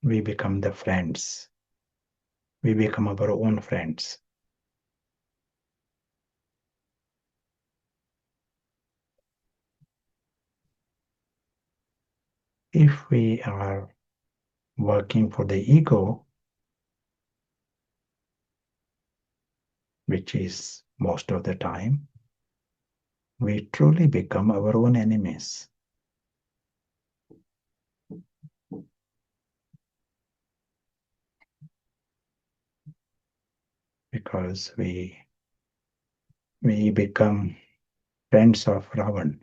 We become the friends. We become our own friends. if we are working for the ego, which is most of the time, we truly become our own enemies. Because we become friends of Ravan,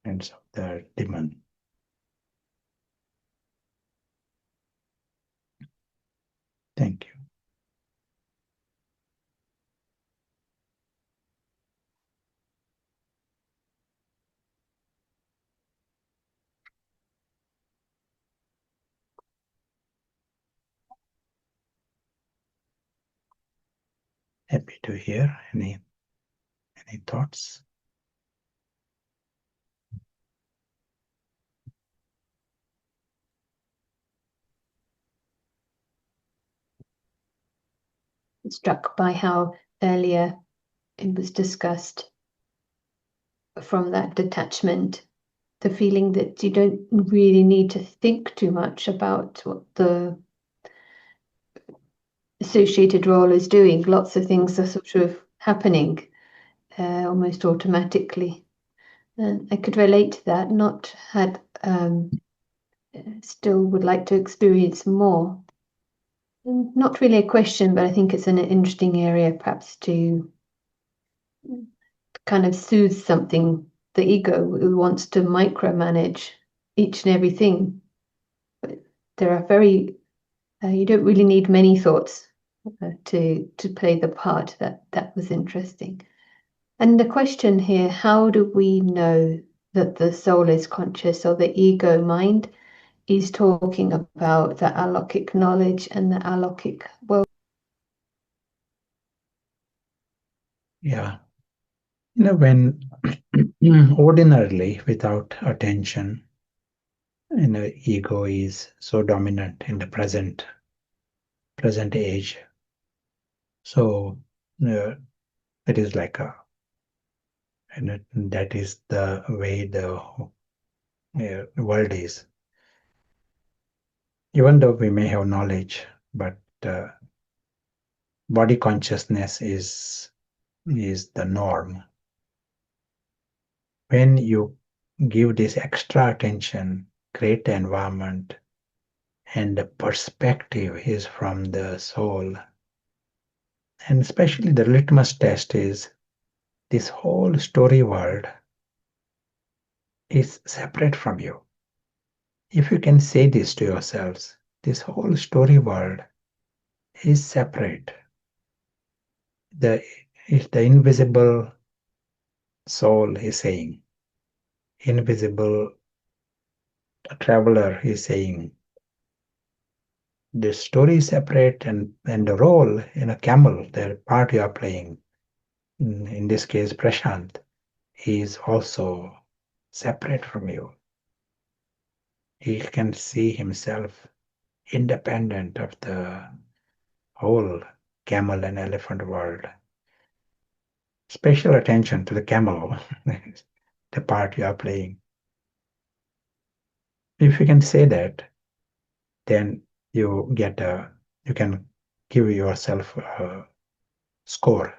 friends of the demon. Thank you. Happy to hear any thoughts. Struck by how earlier it was discussed from that detachment, the feeling that you don't really need to think too much about what the associated role is doing. Lots of things are sort of happening almost automatically. And I could relate to that, not had still would like to experience more. Not really a question, but I think it's an interesting area perhaps to kind of soothe something. The ego wants to micromanage each and everything. But there are you don't really need many thoughts to play the part. That was interesting. And the question here, how do we know that the soul is conscious, or the ego mind is talking about the alokik knowledge and the alokik world? Yeah. When ordinarily, without attention, ego is so dominant in the present age. So it is like that is the way the world is. Even though we may have knowledge, but body consciousness is the norm. When you give this extra attention, create the environment, and the perspective is from the soul. And especially the litmus test is this whole story world is separate from you. If you can say this to yourselves, this whole story world is separate. The invisible soul is saying, invisible traveler is saying, the story is separate, and the role in a camel, the part you are playing, in this case Prashant, is also separate from you. He can see himself independent of the whole camel and elephant world. Special attention to the camel, the part you are playing. If you can say that, then you can give yourself a score.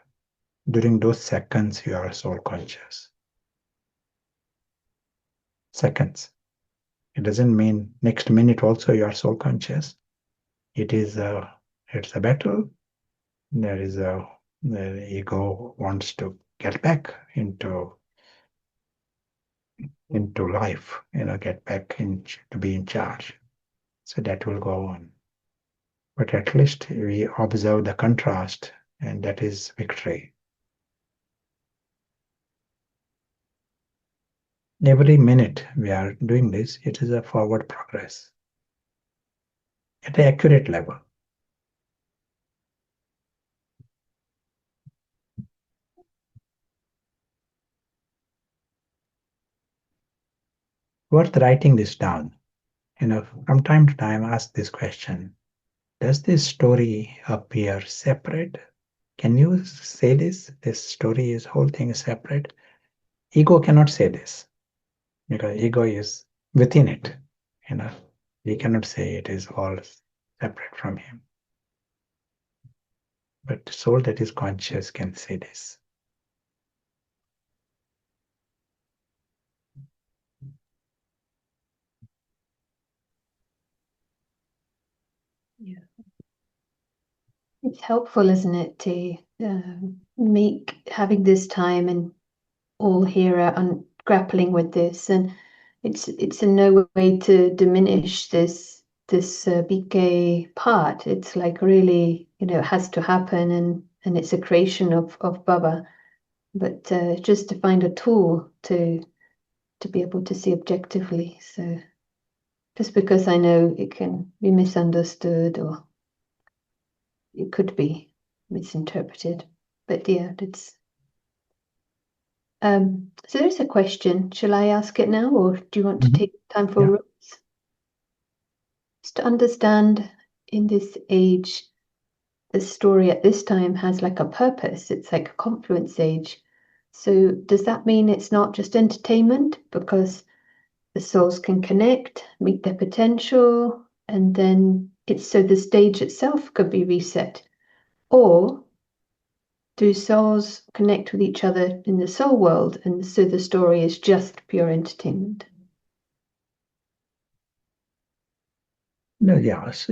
During those seconds, you are soul conscious. Seconds. It doesn't mean next minute also you are soul conscious. It's a battle. The ego wants to get back into life, get back to be in charge. So that will go on. But at least we observe the contrast, and that is victory. Every minute we are doing this, it is a forward progress at an accurate level. Worth writing this down. From time to time, ask this question: does this story appear separate? Can you say this? This story, this whole thing is separate. Ego cannot say this because ego is within it. We cannot say it is all separate from him. But the soul that is conscious can say this. Yeah. It's helpful, isn't it, to make having this time and all here and grappling with this, and it's in no way to diminish this BK part. It's like really, it has to happen, and it's a creation of Baba, but just to find a tool to be able to see objectively. So just because I know it can be misunderstood or it could be misinterpreted, but yeah, it's so there's a question. Shall I ask it now, or do you want to take time for Yeah. Rose? Just to understand, in this age, the story at this time has like a purpose. It's like a confluence age. So does that mean it's not just entertainment, because the souls can connect, meet their potential, and then it's so the stage itself could be reset? Or do souls connect with each other in the soul world, and so the story is just pure entertainment? No, yes,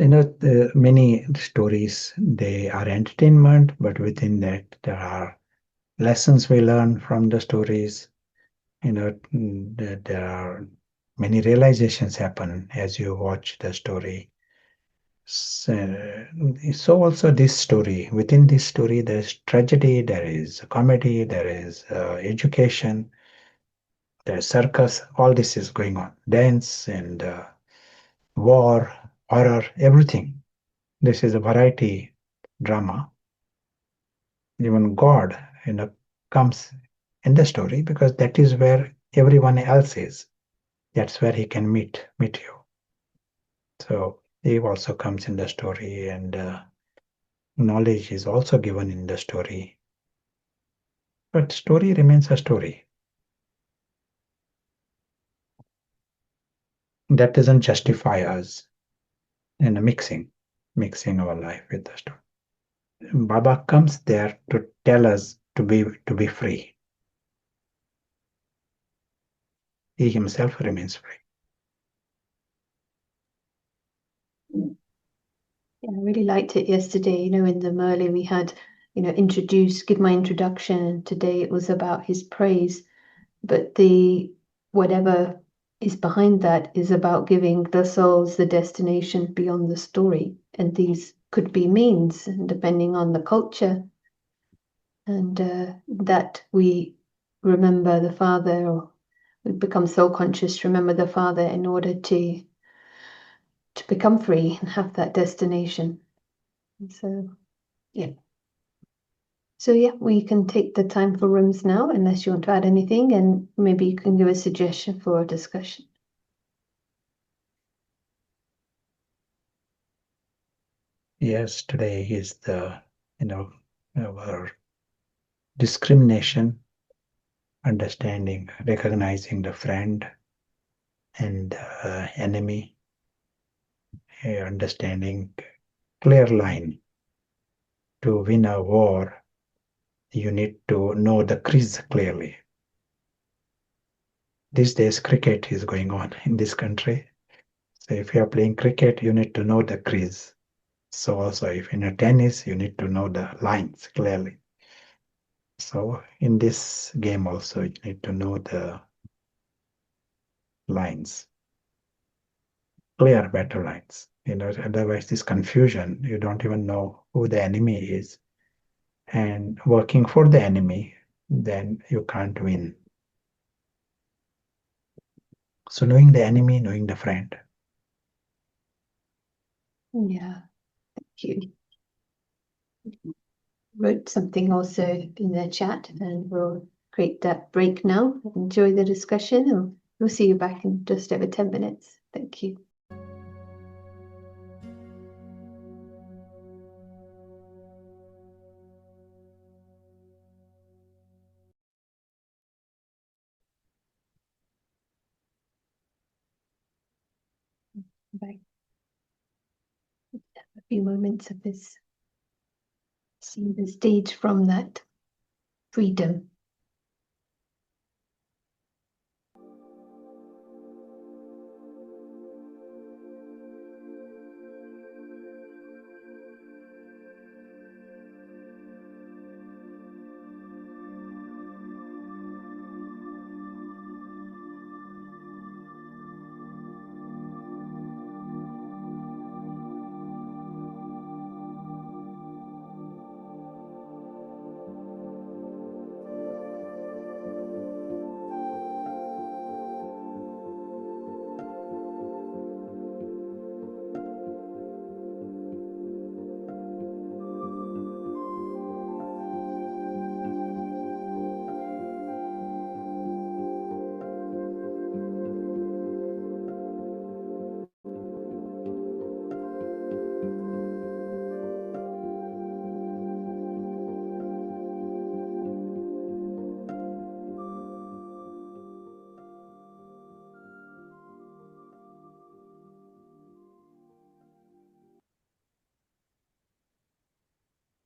many stories, they are entertainment, but within that there are lessons we learn from the stories. There are many realizations happen as you watch the story. So also this story, within this story, there's tragedy, there is comedy, there is education, there's circus, all this is going on. Dance and war, horror, everything. This is a variety drama. Even God, comes in the story because that is where everyone else is. That's where he can meet you. So he also comes in the story, and knowledge is also given in the story. But story remains a story. That doesn't justify us in a mixing our life with the story. Baba comes there to tell us to be free. He himself remains free. Yeah, I really liked it yesterday. In the Merle we had, give my introduction, and today it was about his praise. But the whatever is behind that is about giving the souls the destination beyond the story. And these could be means, depending on the culture, and that we remember the Father, or we become soul conscious to remember the Father in order to become free and have that destination. And so, yeah. So yeah, we can take the time for rooms now, unless you want to add anything, and maybe you can give a suggestion for a discussion. Yes, today is the, our discrimination, understanding, recognizing the friend and enemy, understanding clear line. To win a war, you need to know the crease clearly. These days, cricket is going on in this country. So if you are playing cricket, you need to know the crease. So also, if in a tennis, you need to know the lines clearly. So in this game also, you need to know the lines, clear battle lines. Otherwise this confusion, you don't even know who the enemy is. And working for the enemy, then you can't win. So knowing the enemy, knowing the friend. Yeah, thank you. Wrote something also in the chat, and we'll create that break now. Enjoy the discussion, and we'll see you back in just over 10 minutes. Thank you. Right. A few moments of this, seeing the stage from that freedom.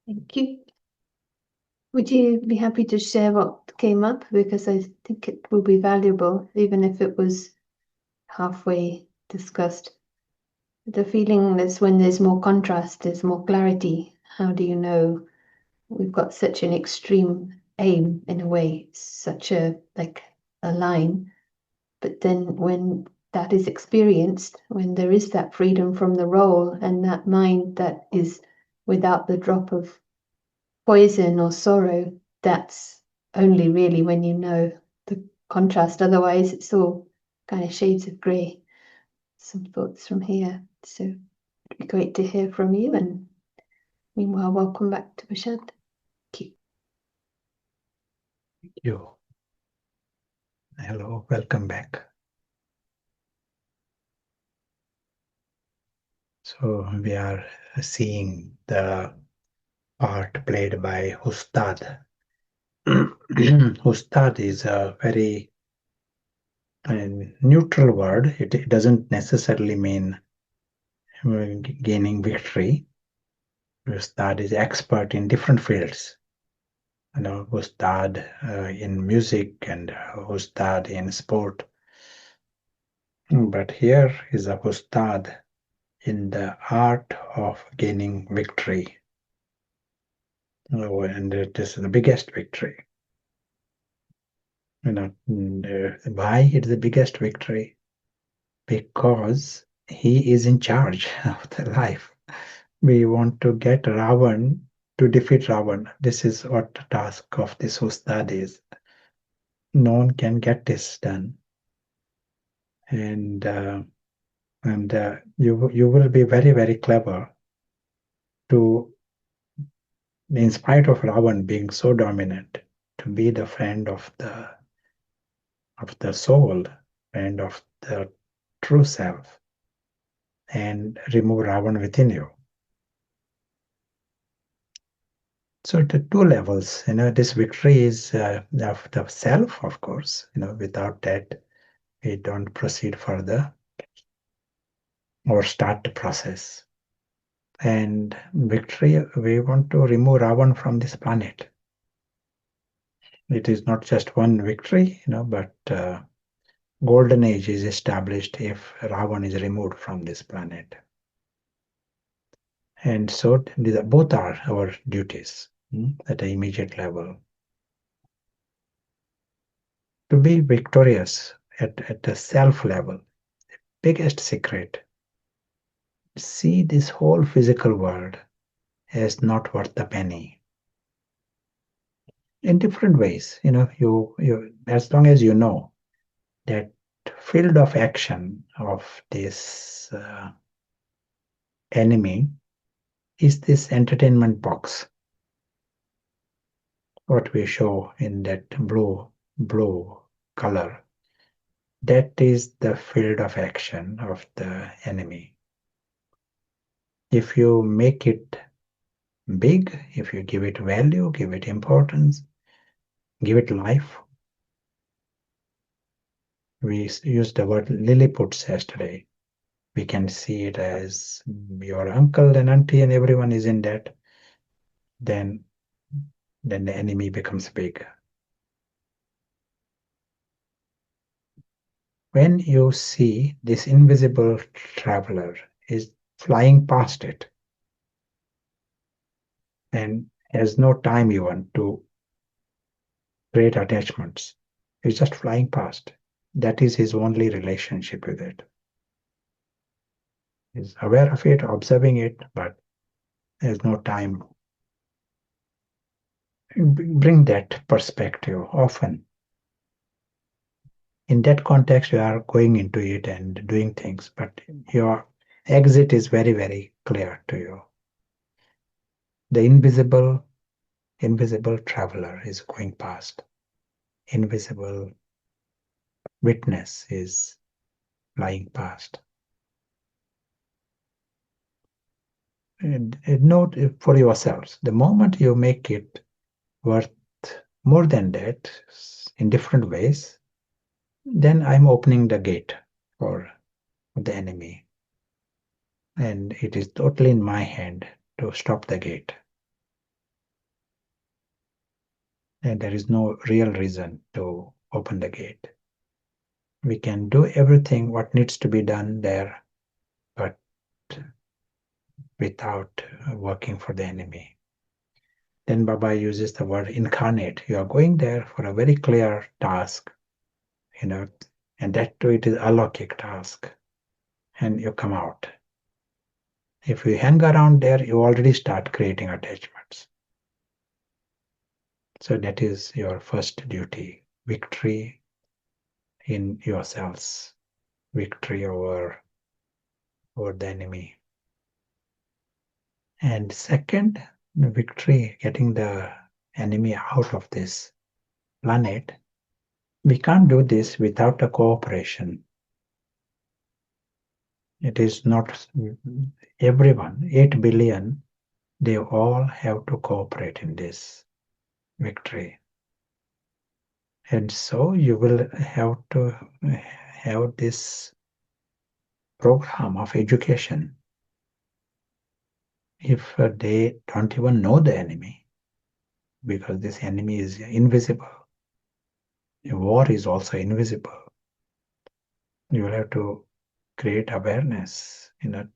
Thank you. Would you be happy to share what came up? Because I think it will be valuable, even if it was halfway discussed. The feeling is when there's more contrast, there's more clarity. How do you know? We've got such an extreme aim in a way, such a line. But then when that is experienced, when there is that freedom from the role and that mind that is without the drop of poison or sorrow, that's only really when you know the contrast. Otherwise, it's all kind of shades of grey. Some thoughts from here. So it'd be great to hear from you. And meanwhile, welcome back to Prashant. Thank you. Thank you. Hello, welcome back. So we are seeing the part played by Ustad. Ustad is a very neutral word. It doesn't necessarily mean gaining victory. Ustad is expert in different fields. Ustad in music and Ustad in sport. But here is a Ustad in the art of gaining victory. And it is the biggest victory. Why it's the biggest victory? Because he is in charge of the life. We want to get Ravan to defeat Ravan. This is what the task of this Ustad is. No one can get this done. And you will be very, very clever to, in spite of Ravan being so dominant, to be the friend of the soul, friend of the true self, and remove Ravan within you. So the two levels, this victory is of the self, of course. Without that, we don't proceed further or start the process. And victory, we want to remove Ravan from this planet. It is not just one victory, but golden age is established if Ravan is removed from this planet. And so both are our duties at the immediate level. To be victorious at the self level, the biggest secret, see this whole physical world as not worth a penny. In different ways, you as long as you know that field of action of this enemy is this entertainment box. What we show in that blue color, that is the field of action of the enemy. If you make it big, if you give it value, give it importance, give it life. We used the word Lilliputs yesterday. we can see it as your uncle and auntie and everyone is in that, then the enemy becomes big. When you see this invisible traveler is flying past it and has no time even to create attachments, he's just flying past. That is his only relationship with it. He's aware of it, observing it, but there's no time. Bring that perspective often. In that context, you are going into it and doing things, but your exit is very, very clear to you. The invisible traveler is going past. Invisible witness is flying past. And note for yourselves, the moment you make it worth more than that in different ways, then I'm opening the gate for the enemy. And it is totally in my hand to stop the gate. And there is no real reason to open the gate. We can do everything what needs to be done there, but without working for the enemy. Then Baba uses the word incarnate. You are going there for a very clear task, and that too it is a alokik task, and you come out. If you hang around there, you already start creating attachments. So that is your first duty, victory in yourselves, victory over the enemy. And second, victory, getting the enemy out of this planet. We can't do this without a cooperation. It is not everyone, 8 billion, they all have to cooperate in this victory. And so you will have to have this program of education. If they don't even know the enemy, because this enemy is invisible. War is also invisible. You will have to create awareness, and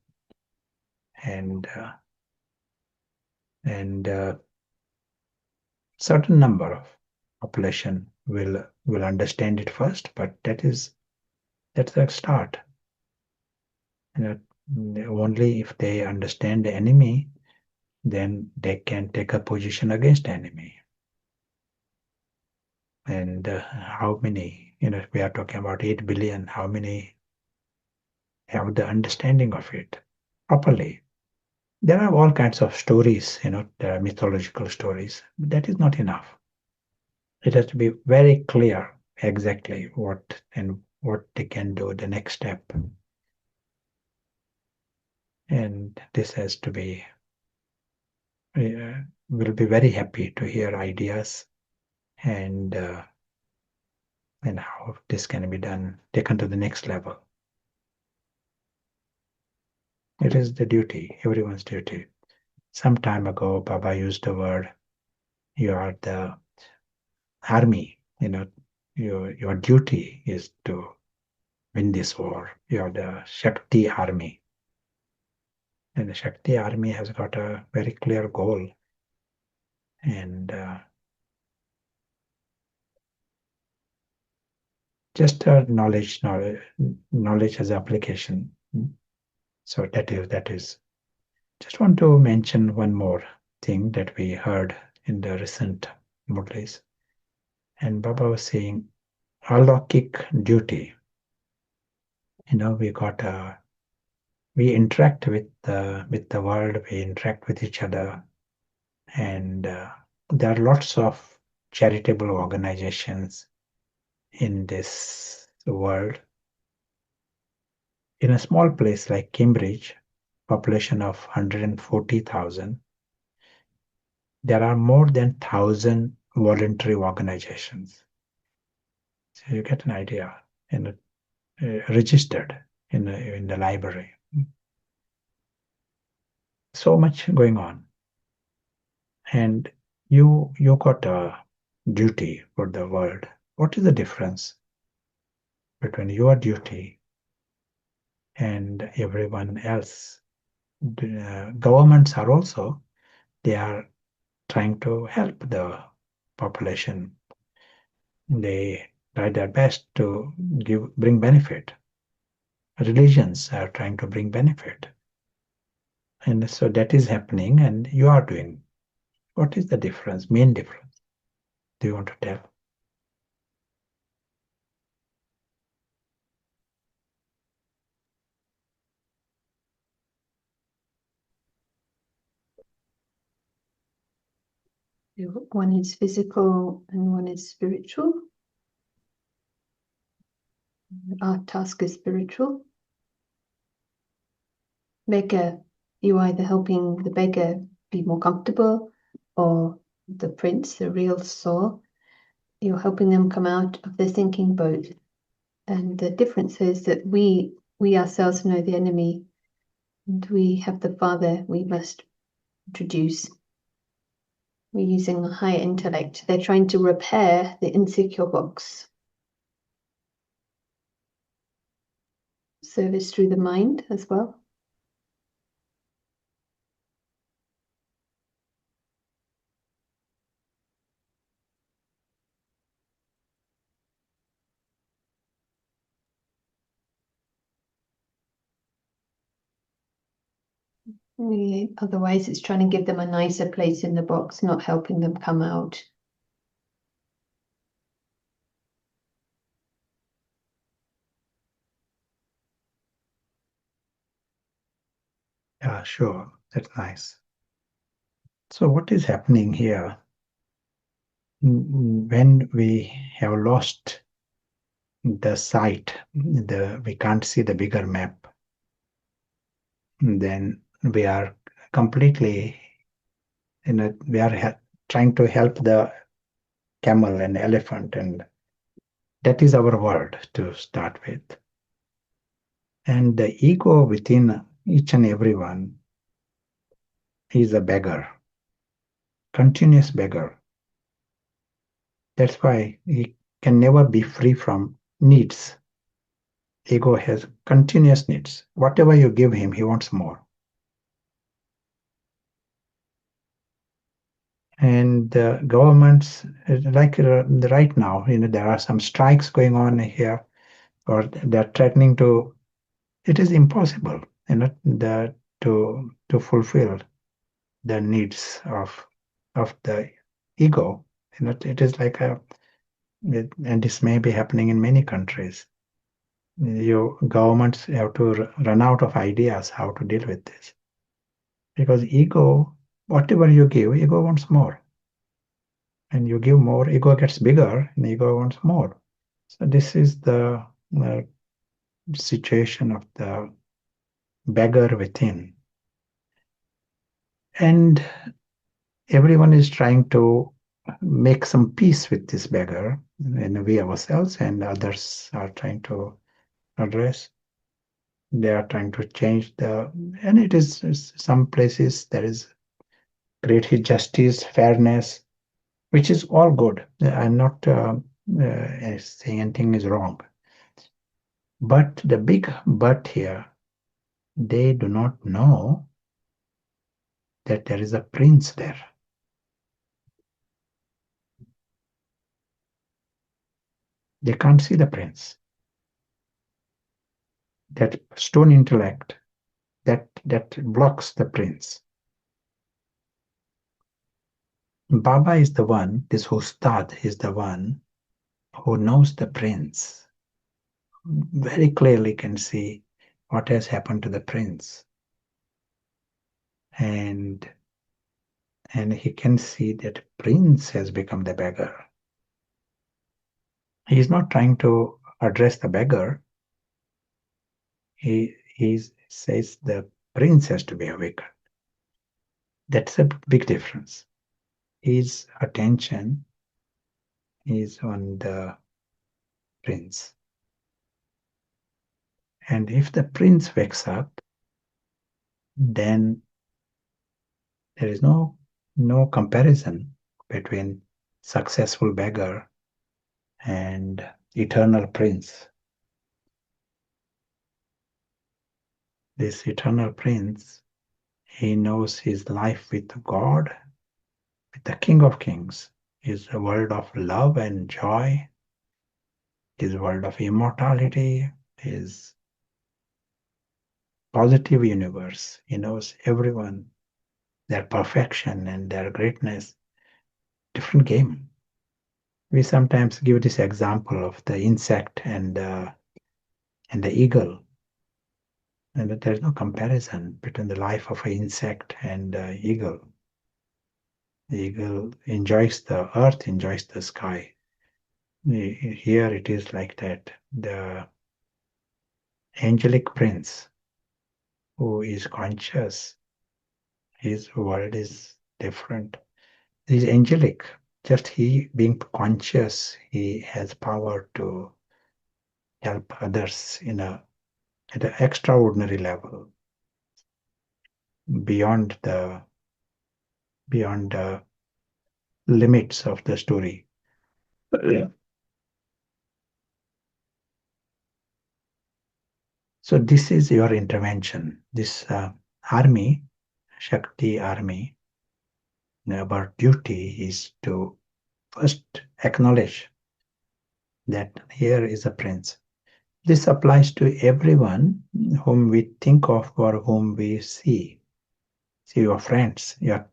certain number of population will understand it first, but that's a start. Only if they understand the enemy, then they can take a position against the enemy. And how many, we are talking about 8 billion, how many have the understanding of it properly? There are all kinds of stories, there are mythological stories, but that is not enough. It has to be very clear exactly what they can do, the next step. And this has to be, we'll be very happy to hear ideas and how this can be done, taken to the next level. It is the duty, everyone's duty. Some time ago, Baba used the word, you are the army, your duty is to win this war. You are the Shakti army. And the Shakti army has got a very clear goal. And just knowledge as application. So that is. Just want to mention one more thing that we heard in the recent Murlis. And Baba was saying, alokik duty. We interact with the world, we interact with each other, and there are lots of charitable organizations in this world. In a small place like Cambridge, population of 140,000, there are more than 1,000 voluntary organizations. So you get an idea, registered. in the library. So much going on. And you got a duty for the world. What is the difference between your duty and everyone else? Governments are also, they are trying to help the population. They try their best to bring benefit. Religions are trying to bring benefit. And so that is happening, and you are doing. What is the difference, main difference? Do you want to tell? One is physical and one is spiritual. Our task is spiritual. Beggar, you're either helping the beggar be more comfortable, or the prince, the real soul, you're helping them come out of the sinking boat. And the difference is that we ourselves know the enemy, and we have the Father we must introduce. We're using a higher intellect. They're trying to repair the insecure box. Service through the mind as well. Otherwise, it's trying to give them a nicer place in the box, not helping them come out. Yeah, sure. That's nice. So what is happening here? When we have lost the sight, we can't see the bigger map, then we are completely, we are trying to help the camel and elephant, and that is our world to start with. And the ego within each and every one is a beggar, continuous beggar. That's why he can never be free from needs. Ego has continuous needs. Whatever you give him, he wants more. And governments, like right now, there are some strikes going on here, or they're threatening to. It is impossible, to fulfill the needs of the ego. It is like and this may be happening in many countries. Governments have to run out of ideas how to deal with this, because ego, whatever you give, ego wants more, and you give more, ego gets bigger, and ego wants more. So this is the situation of the beggar within, and everyone is trying to make some peace with this beggar, and we ourselves and others are trying to address. They are trying to change and it is some places there is great justice, fairness, which is all good. I'm not saying anything is wrong. But the big but here, they do not know that there is a prince there. They can't see the prince. That stone intellect, that blocks the prince. Baba is the one, this Ustad is the one who knows the prince. Very clearly can see what has happened to the prince. And he can see that prince has become the beggar. He is not trying to address the beggar. He says the prince has to be awakened. That's a big difference. His attention is on the prince. And if the prince wakes up, then there is no comparison between successful beggar and eternal prince. This eternal prince, he knows his life with God, with the King of Kings, his world of love and joy, his world of immortality, his positive universe. He knows everyone, their perfection and their greatness. Different game. We sometimes give this example of the insect and the eagle. And there's no comparison between the life of an insect and the eagle. The eagle enjoys the earth, enjoys the sky. Here it is like that. The angelic prince who is conscious, his world is different. He's angelic. Just he being conscious, he has power to help others at an extraordinary level, beyond the limits of the story. So this is your intervention. This army, Shakti army, our duty is to first acknowledge that here is a prince. This applies to everyone whom we think of or whom we see. See your friends, you're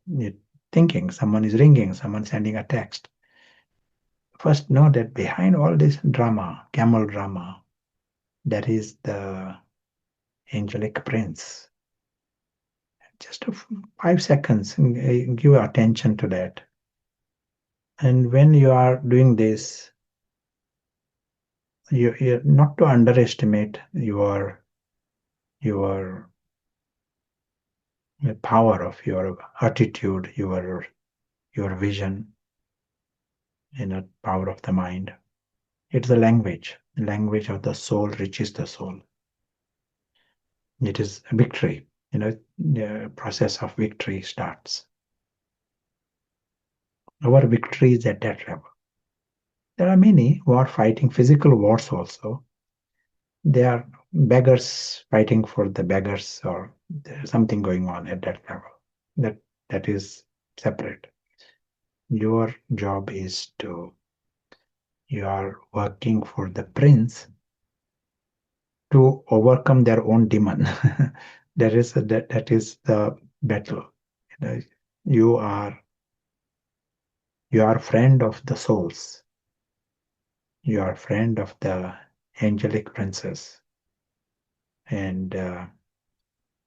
thinking, someone is ringing, someone sending a text. First know that behind all this drama, camel drama, there is the angelic prince. Just 5 seconds, give attention to that. And when you are doing this, you're not to underestimate your the power of your attitude, your vision, power of the mind. It's the language of the soul reaches the soul. It is a victory. The process of victory starts. Our victory is at that level. There are many who are fighting physical wars also. They are beggars fighting for the beggars, or there's something going on at that level. That is separate. Your job is you are working for the prince to overcome their own demon. That is the battle. You are friend of the souls. You are friend of the angelic princess, and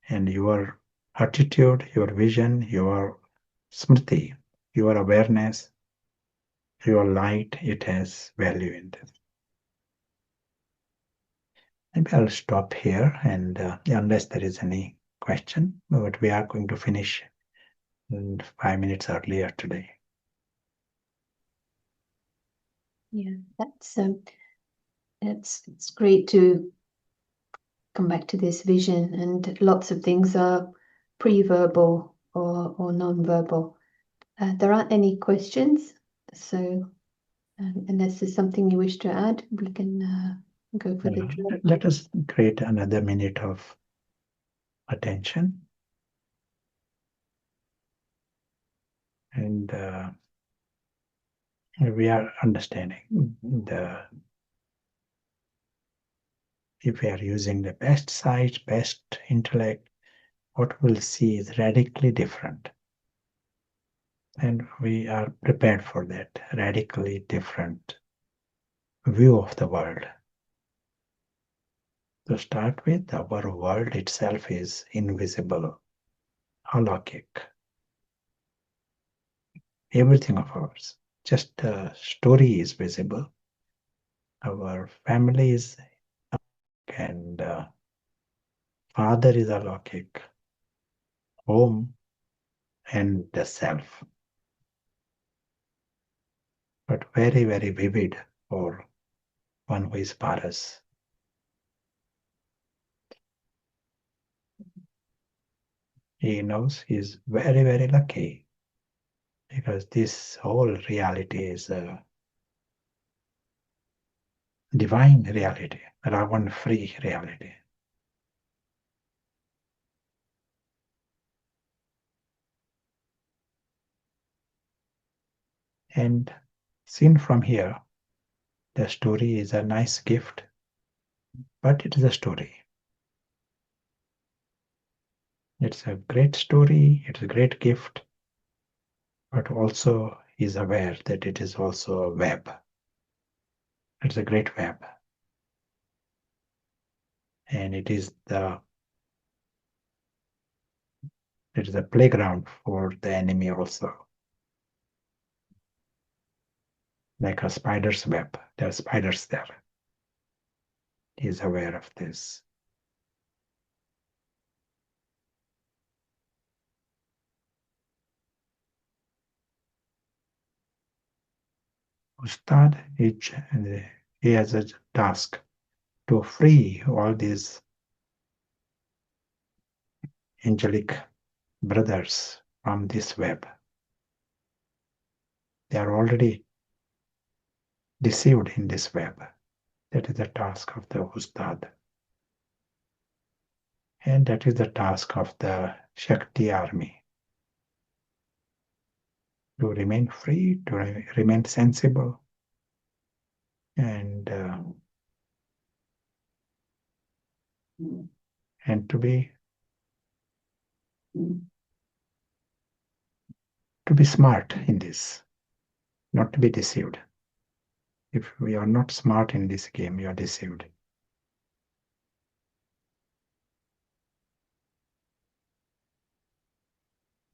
your attitude, your vision, your smriti, your awareness, your light, it has value in this. Maybe I'll stop here, and unless there is any question, but we are going to finish 5 minutes earlier today. Yeah, it's great to come back to this vision, and lots of things are pre-verbal or non-verbal. There aren't any questions, so unless there's something you wish to add, we can go for the drill. Let us create another minute of attention, and we are understanding if we are using the best sight, best intellect, what we'll see is radically different. And we are prepared for that radically different view of the world. To start with, our world itself is invisible, alokik. Everything of ours, just the story is visible. Our family is, and father is alokik, home and the self. But very, very vivid for one who is paras. he knows he's very, very lucky, because this whole reality is a divine reality, Ravan-free reality. And seen from here, the story is a nice gift, but it is a story. It's a great story, it's a great gift, but also is aware that it is also a web. It's a great web. And it is a playground for the enemy also. Like a spider's web. There are spiders there. He is aware of this. Ustad, he has a task to free all these angelic brothers from this web. They are already deceived in this web. That is the task of the Ustad. And that is the task of the Shakti army. To remain free, to remain sensible, and to be smart in this, not to be deceived. If we are not smart in this game, we are deceived.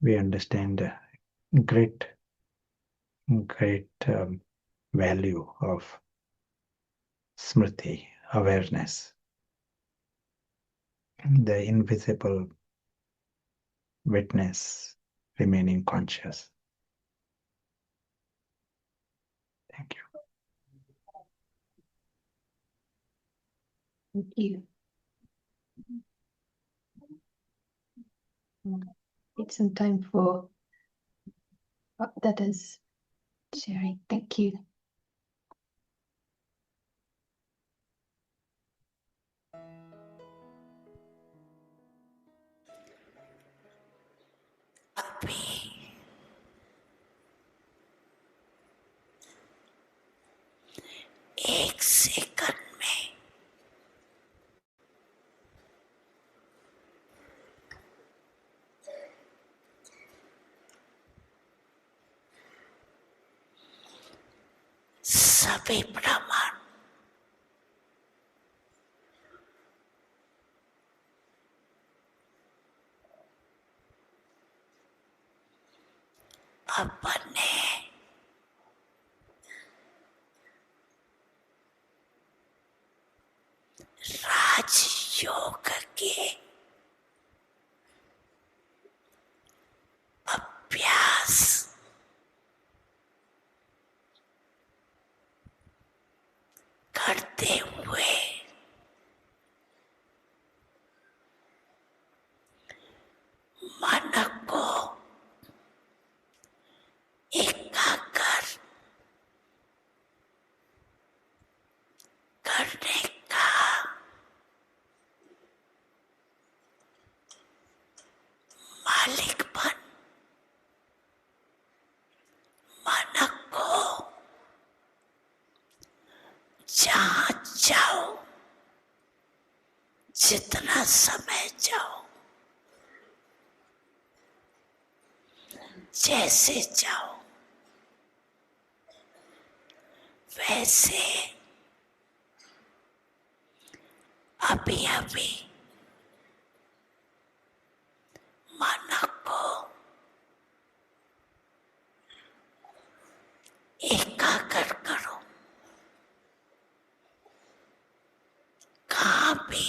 We understand the great value of smriti, awareness, the invisible witness remaining conscious. Thank you. Thank you. It's some time for that is sharing. Thank you. एक second में सभी प्रमाण अपने राजयोग के अभ्यास करते हुए मन को एकाग्र करने का मालिकपन मन को जहाँ जाओ जितना समय जाओ जैसे जाओ वैसे अभी अभी मन को एकाग्र करो। कहाँ भी